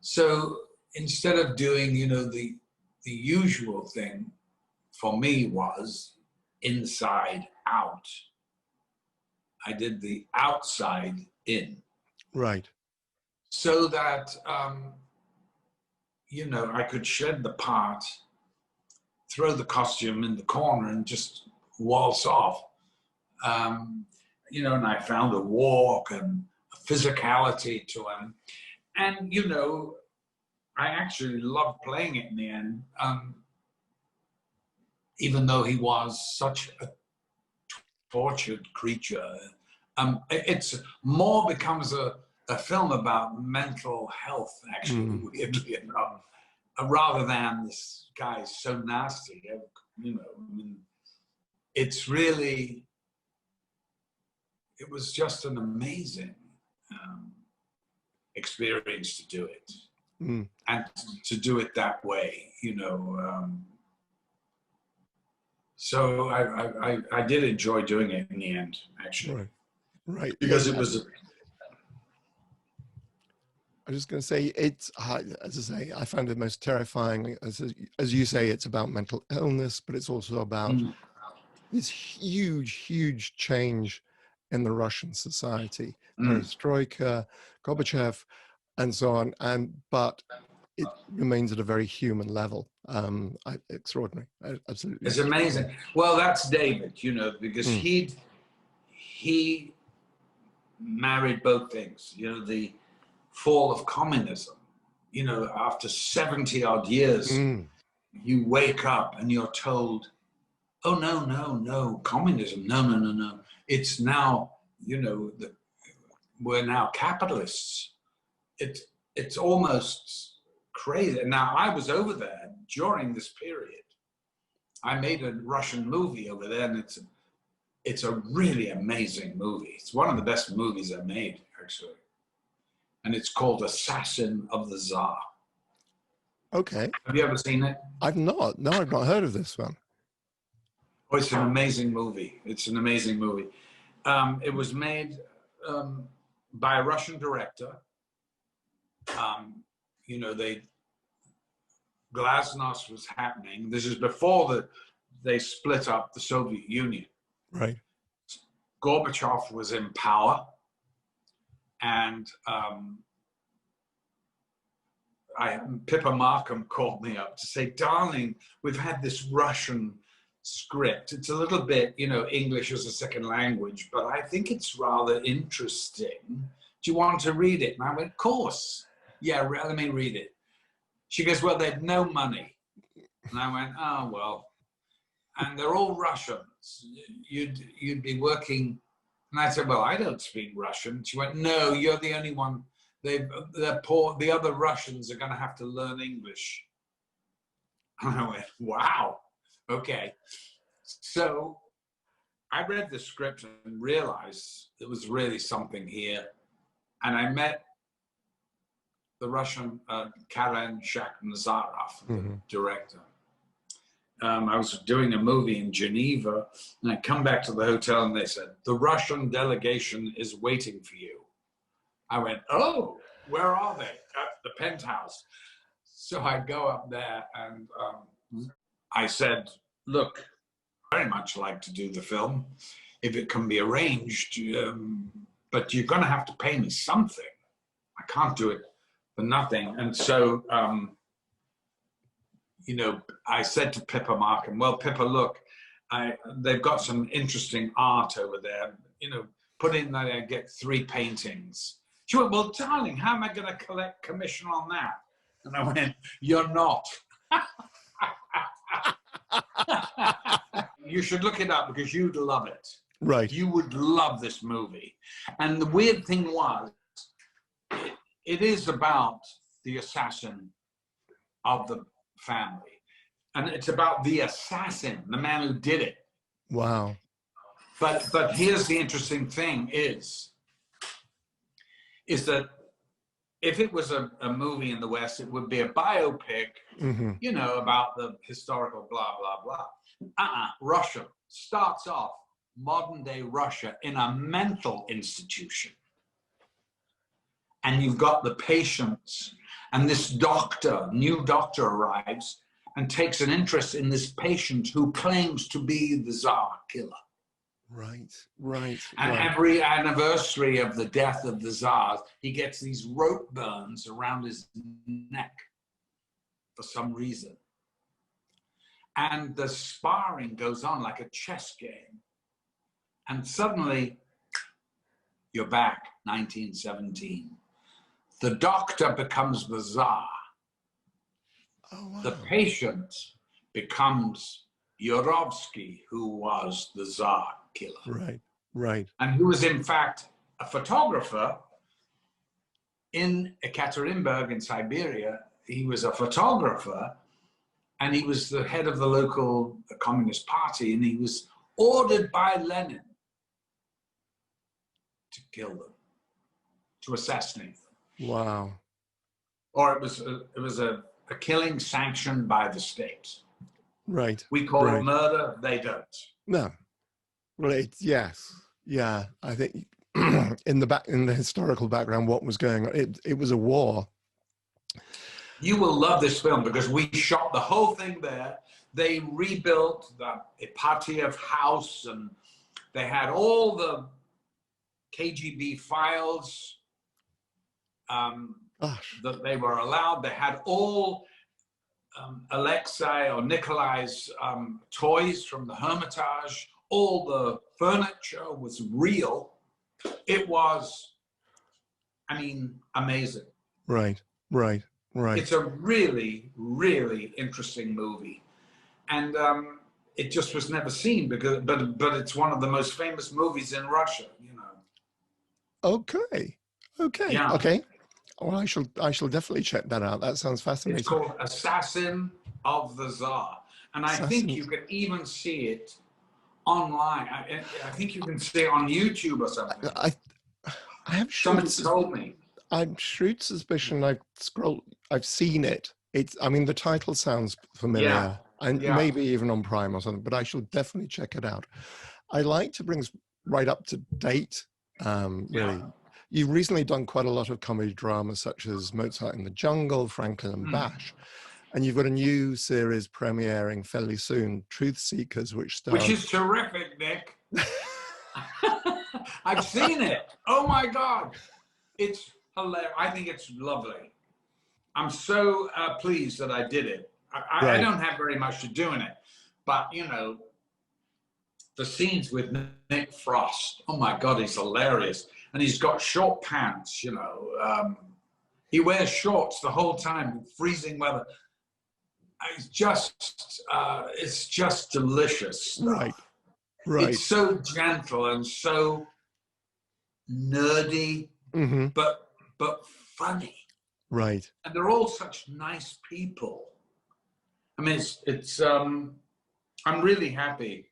So instead of doing, the usual thing for me was inside out, I did the outside in. Right. So that, I could shed the part, throw the costume in the corner, and just waltz off. You know, and I found a walk and a physicality to him. And, you know, I actually loved playing it in the end, even though he was such a tortured creature. It's more becomes a film about mental health, actually, weirdly enough, rather than this guy's so nasty. You know, I mean, it's really, it was just an amazing experience to do it, and to do it that way, you know. So I did enjoy doing it in the end, actually. Right. Because Yeah, it was. I was just going to say, it's, as I say, I found it most terrifying. As you say, it's about mental illness, but it's also about this huge change in the Russian society, perestroika, Gorbachev, and so on. But it remains at a very human level. Extraordinary, absolutely. It's amazing. Well, that's David, you know, because he married both things. You know, the fall of communism. You know, after 70 odd years, you wake up and you're told, "Oh no, communism, no. It's now, you know, we're now capitalists." It's almost crazy. Now, I was over there during this period. I made a Russian movie over there, and it's a really amazing movie. It's one of the best movies I made, actually. And it's called Assassin of the Tsar. Okay. Have you ever seen it? I've not. No, I've not heard of this one. Oh, it's an amazing movie. It's an amazing movie. It was made by a Russian director. You know, Glasnost was happening. This is before they split up the Soviet Union. Right. Gorbachev was in power, and Pippa Malcom called me up to say, "Darling, we've had this Russian script. It's a little bit, you know, English as a second language, but I think it's rather interesting. Do you want to read it?" And I went, "Of course. Yeah, let me read it." She goes, "Well, they've no money." And I went, "Oh, well." And they're all Russians. You'd be working. And I said, "Well, I don't speak Russian." She went, "No, you're the only one. They're poor. The other Russians are going to have to learn English." And I went, "Wow, okay." So I read the script and realized there was really something here. And I met the Russian Karen Shakhnazarov, the director. I was doing a movie in Geneva, and I come back to the hotel and they said, "The Russian delegation is waiting for you." I went, "Oh, where are they?" "At the penthouse." So I go up there and I said, "Look, I'd very much like to do the film if it can be arranged, but you're going to have to pay me something. I can't do it for nothing." And so, you know, I said to Pippa Malcom, "Well, Pippa, look, they've got some interesting art over there. You know, put in that I get 3 paintings." She went, "Well, darling, how am I going to collect commission on that?" And I went, "You're not." You should look it up because you'd love it. Right. You would love this movie. And the weird thing was, it is about the assassin of the family. And it's about the assassin, the man who did it. Wow. But here's the interesting thing is that if it was a movie in the West, it would be a biopic, you know, about the historical blah, blah, blah. Russia starts off modern day Russia in a mental institution. And you've got the patients, and this new doctor arrives and takes an interest in this patient who claims to be the Tsar killer. Right. And every anniversary of the death of the Tsar, he gets these rope burns around his neck for some reason. And the sparring goes on like a chess game. And suddenly, you're back, 1917. The doctor becomes the Tsar. Oh, wow. The patient becomes Yurovsky, who was the Tsar killer. Right, right. And who was, in fact, a photographer in Ekaterinburg in Siberia. He was a photographer, and he was the head of the local Communist Party, and he was ordered by Lenin to kill them, to assassinate them. Wow. Or it was a killing sanctioned by the state. Right. We call right. it murder, they don't. No. Well, yes. Yeah. I think in the historical background, what was going on, it was a war. You will love this film because we shot the whole thing there. They rebuilt the Ipatiev house, and they had all the KGB files that they were allowed. They had all Alexei or Nikolai's toys from the Hermitage. All the furniture was real. It was, I mean, amazing. Right, right, right. It's a really, really interesting movie. And it just was never seen because, but it's one of the most famous movies in Russia, you know. Okay. Yeah. Okay. Well, I shall definitely check that out. That sounds fascinating. It's called Assassin of the Tsar. And I think you can even see it online. I think you can see it on YouTube or something. I have Someone told me. I'm shrewd suspicion I've seen it. I mean, the title sounds familiar. Yeah. And maybe even on Prime or something, but I shall definitely check it out. I like to bring us right up to date, really. Yeah. You've recently done quite a lot of comedy dramas such as Mozart in the Jungle, Franklin and Bash. And you've got a new series premiering fairly soon, Truth Seekers, which is terrific, Nick. I've seen it. Oh my God. It's hilarious. I think it's lovely. I'm so pleased that I did it. I don't have very much to do in it, but you know, the scenes with Nick Frost, oh my God, he's hilarious. And he's got short pants, you know. He wears shorts the whole time, freezing weather. It's just delicious stuff. Right. It's so gentle and so nerdy, but funny. Right. And they're all such nice people. I mean, I'm really happy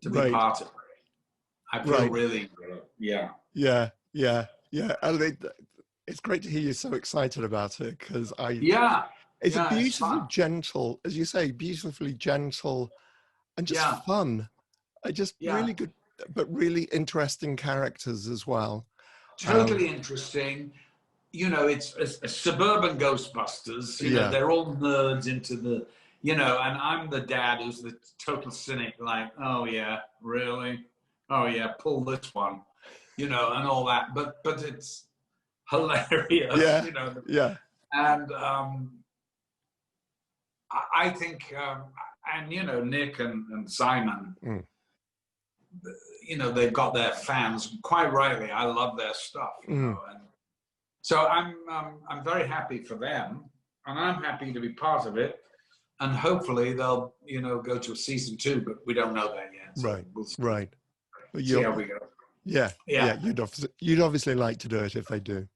to be part of it. I feel really good. Yeah. Yeah. It's great to hear you so excited about it because it's a beautifully gentle, as you say, beautifully gentle and just fun. Really good, but really interesting characters as well. Totally interesting. You know, it's a suburban Ghostbusters. You know, they're all nerds into the, you know, and I'm the dad who's the total cynic, like, oh yeah, really? Oh yeah, pull this one, you know, and all that. But it's hilarious, you know. Yeah. And I think, and you know, Nick and Simon, you know, they've got their fans. Quite rightly, I love their stuff, you know. And so I'm very happy for them, and I'm happy to be part of it. And hopefully they'll, you know, go to a season 2, but we don't know that yet. So we'll see. Right. See how we go. Yeah. You'd obviously like to do it if they do.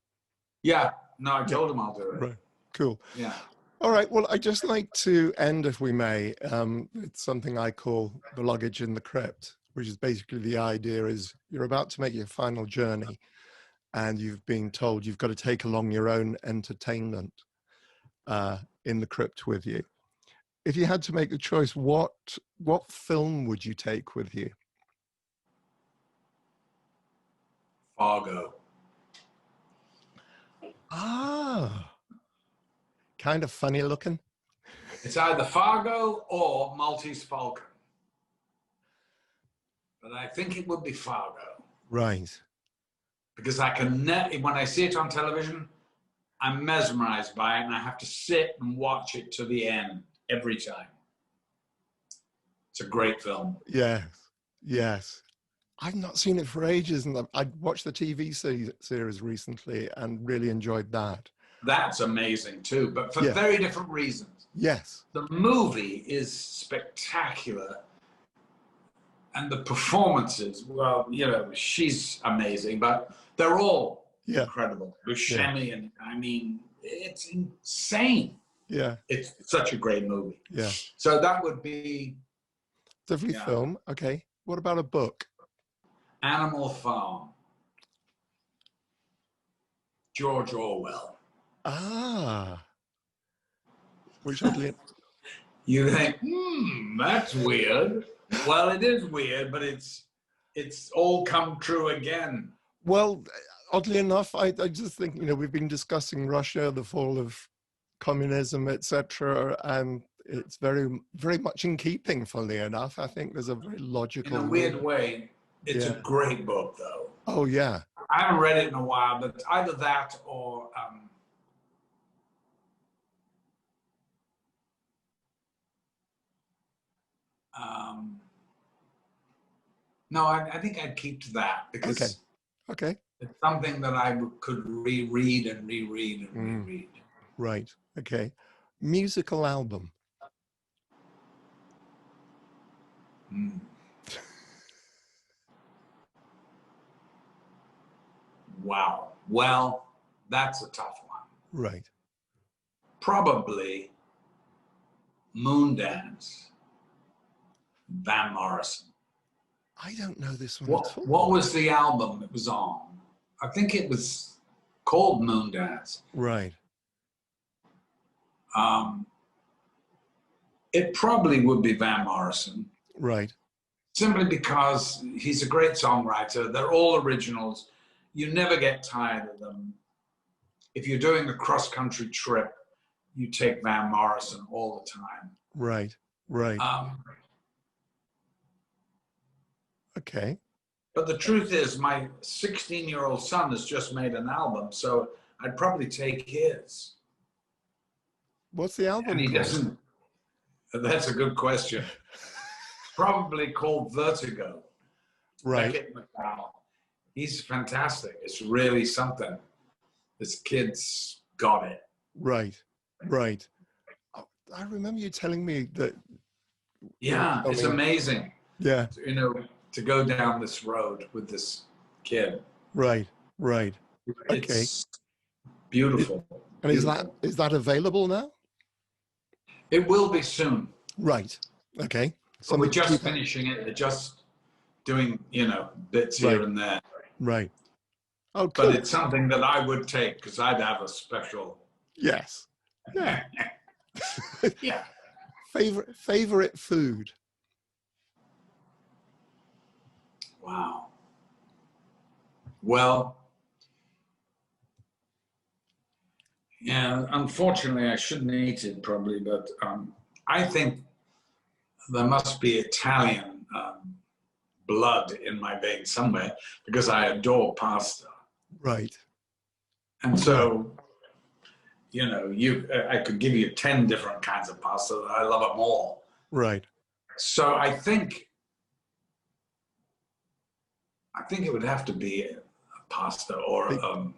Yeah. No, I told them I'll do it. Right. Cool. Yeah. All right. Well, I'd just like to end, if we may. It's something I call the luggage in the crypt, which is basically the idea is you're about to make your final journey and you've been told you've got to take along your own entertainment in the crypt with you. If you had to make a choice, what film would you take with you? Fargo. Kind of funny looking. It's either Fargo or Maltese Falcon. But I think it would be Fargo. Right. Because I can, when I see it on television, I'm mesmerized by it and I have to sit and watch it to the end every time. It's a great film. Yes, yes. I've not seen it for ages, and I watched the TV series recently and really enjoyed that. That's amazing too, but for Yeah. very different reasons. Yes. The movie is spectacular, and the performances, well, you know, she's amazing, but they're all incredible. Buscemi, and I mean, it's insane. Yeah. It's such a great movie. Yeah. So that would be definitely film. Okay. What about a book? Animal Farm. George Orwell. Ah. Which oddly... You think, that's weird. Well, it is weird, but it's all come true again. Well, oddly enough, I just think, you know, we've been discussing Russia, the fall of communism, etc., and it's very, very much in keeping, funnily enough. I think there's a very logical... In a weird way, it's a great book, though. Oh, yeah. I haven't read it in a while, but either that or... no, I think I'd keep to that because okay. It's something that I could reread and reread and reread. Right. Okay. Musical album. Wow. Well, that's a tough one. Right. Probably Moondance, Van Morrison. I don't know this one at all. What was the album it was on? I think it was called Moondance. Right. It probably would be Van Morrison. Right. Simply because he's a great songwriter. They're all originals. You never get tired of them. If you're doing a cross-country trip, you take Van Morrison all the time. Right. Right. Okay. But the truth is, my 16-year-old son has just made an album, so I'd probably take his. What's the album And he called? doesn't. That's a good question. Probably called Vertigo. Right. Beckett McDowell. He's fantastic. It's really something. This kid's got it. Right. Right. Oh, I remember you telling me that. Yeah, it's amazing. Yeah. You know, to go down this road with this kid. Right. Right. It's beautiful. And is that available now? It will be soon. Right. Okay. So we're just finishing it. They're just doing, you know, bits here and there. Right. Oh, cool. But it's something that I would take because I'd have a special. Yes. Yeah. Yeah. Favorite food. Wow. Well, yeah, unfortunately I shouldn't eat it probably, but I think there must be Italian blood in my veins somewhere because I adore pasta. Right. And so, you know, I could give you 10 different kinds of pasta. I love them all. Right. So I think it would have to be a pasta or,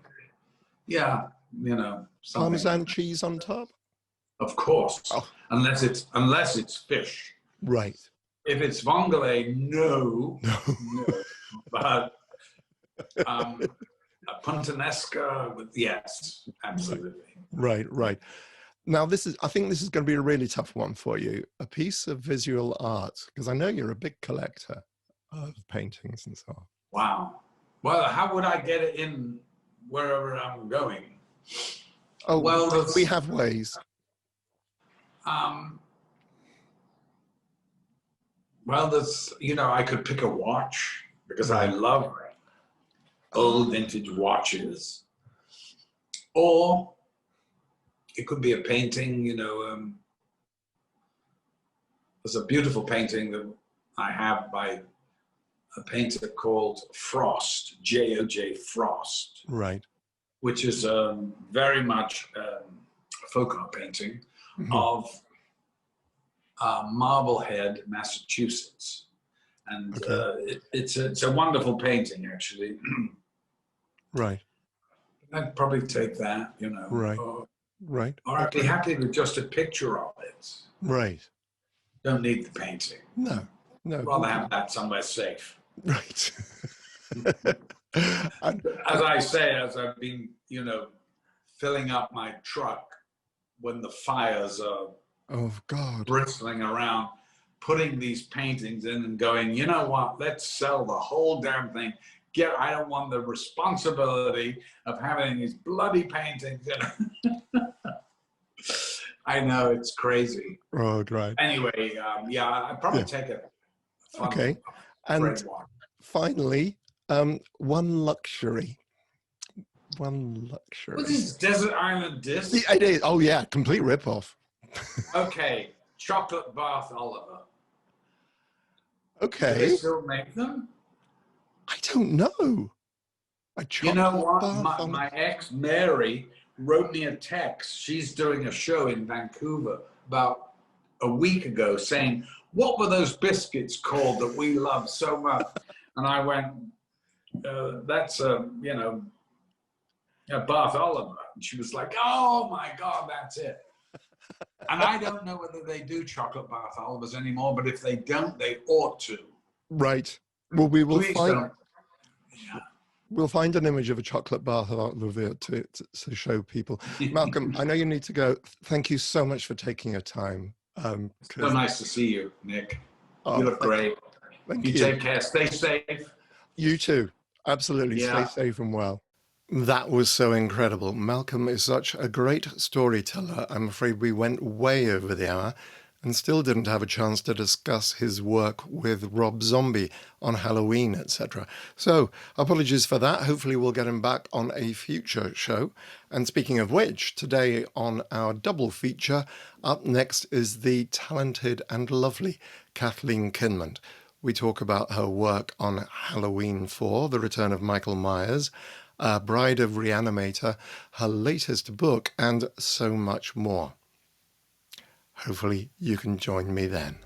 yeah, you know, something. Parmesan cheese on top? Of course, unless it's fish. Right. If it's vongole, no. But a puttanesca, yes, absolutely. Right, right. Now I think this is going to be a really tough one for you. A piece of visual art, because I know you're a big collector of paintings and so on. Wow. Well, how would I get it in wherever I'm going? Oh, well, we have ways. Well, you know, I could pick a watch because I love old vintage watches. Or it could be a painting, you know. There's a beautiful painting that I have by a painter called Frost, J.O.J. Frost. Right. Which is very much a folk art painting of Marblehead, Massachusetts. And Okay. it's a wonderful painting, actually. Right. I'd probably take that, Right. or Right. I'd be Okay. happy with just a picture of it. Right. Don't need the painting. No. No. Rather have that somewhere safe. Right. And, As I say, as I've been, filling up my truck when the fires are oh God. bristling around, putting these paintings in and going, you know what, let's sell the whole damn thing. I don't want the responsibility of having these bloody paintings. I know, it's crazy. Oh, right. Anyway, I'd probably Yeah. take a fun Okay. bread And one. finally, one luxury. One luxury. What is Desert Island Disc? It is. Oh, yeah. Complete ripoff. Okay, Chocolate Bath Oliver. Do Okay. they still make them? I don't know. You know what? Bath My ex, Mary, wrote me a text. She's doing a show in Vancouver about a week ago saying, what were those biscuits called that we love so much? And I went, that's a Bath Oliver. And she was like, oh my God, that's it. And I don't know whether they do chocolate Bath Olivers anymore, but if they don't, they ought to. Right. Well, we will Please find. don't. Yeah. We'll find an image of a chocolate bath Oliver to show people. Malcolm, I know you need to go. Thank you so much for taking your time. So nice to see you, Nick. Oh, You look great. Thank You take care. Stay safe. You too. Absolutely. Yeah. Stay safe and well. That was so incredible. Malcolm is such a great storyteller. I'm afraid we went way over the hour and still didn't have a chance to discuss his work with Rob Zombie on Halloween, etc. So, apologies for that. Hopefully we'll get him back on a future show. And speaking of which, today on our double feature, up next is the talented and lovely Kathleen Kinland. We talk about her work on Halloween 4, The Return of Michael Myers, Bride of Reanimator, her latest book, and so much more. Hopefully you can join me then.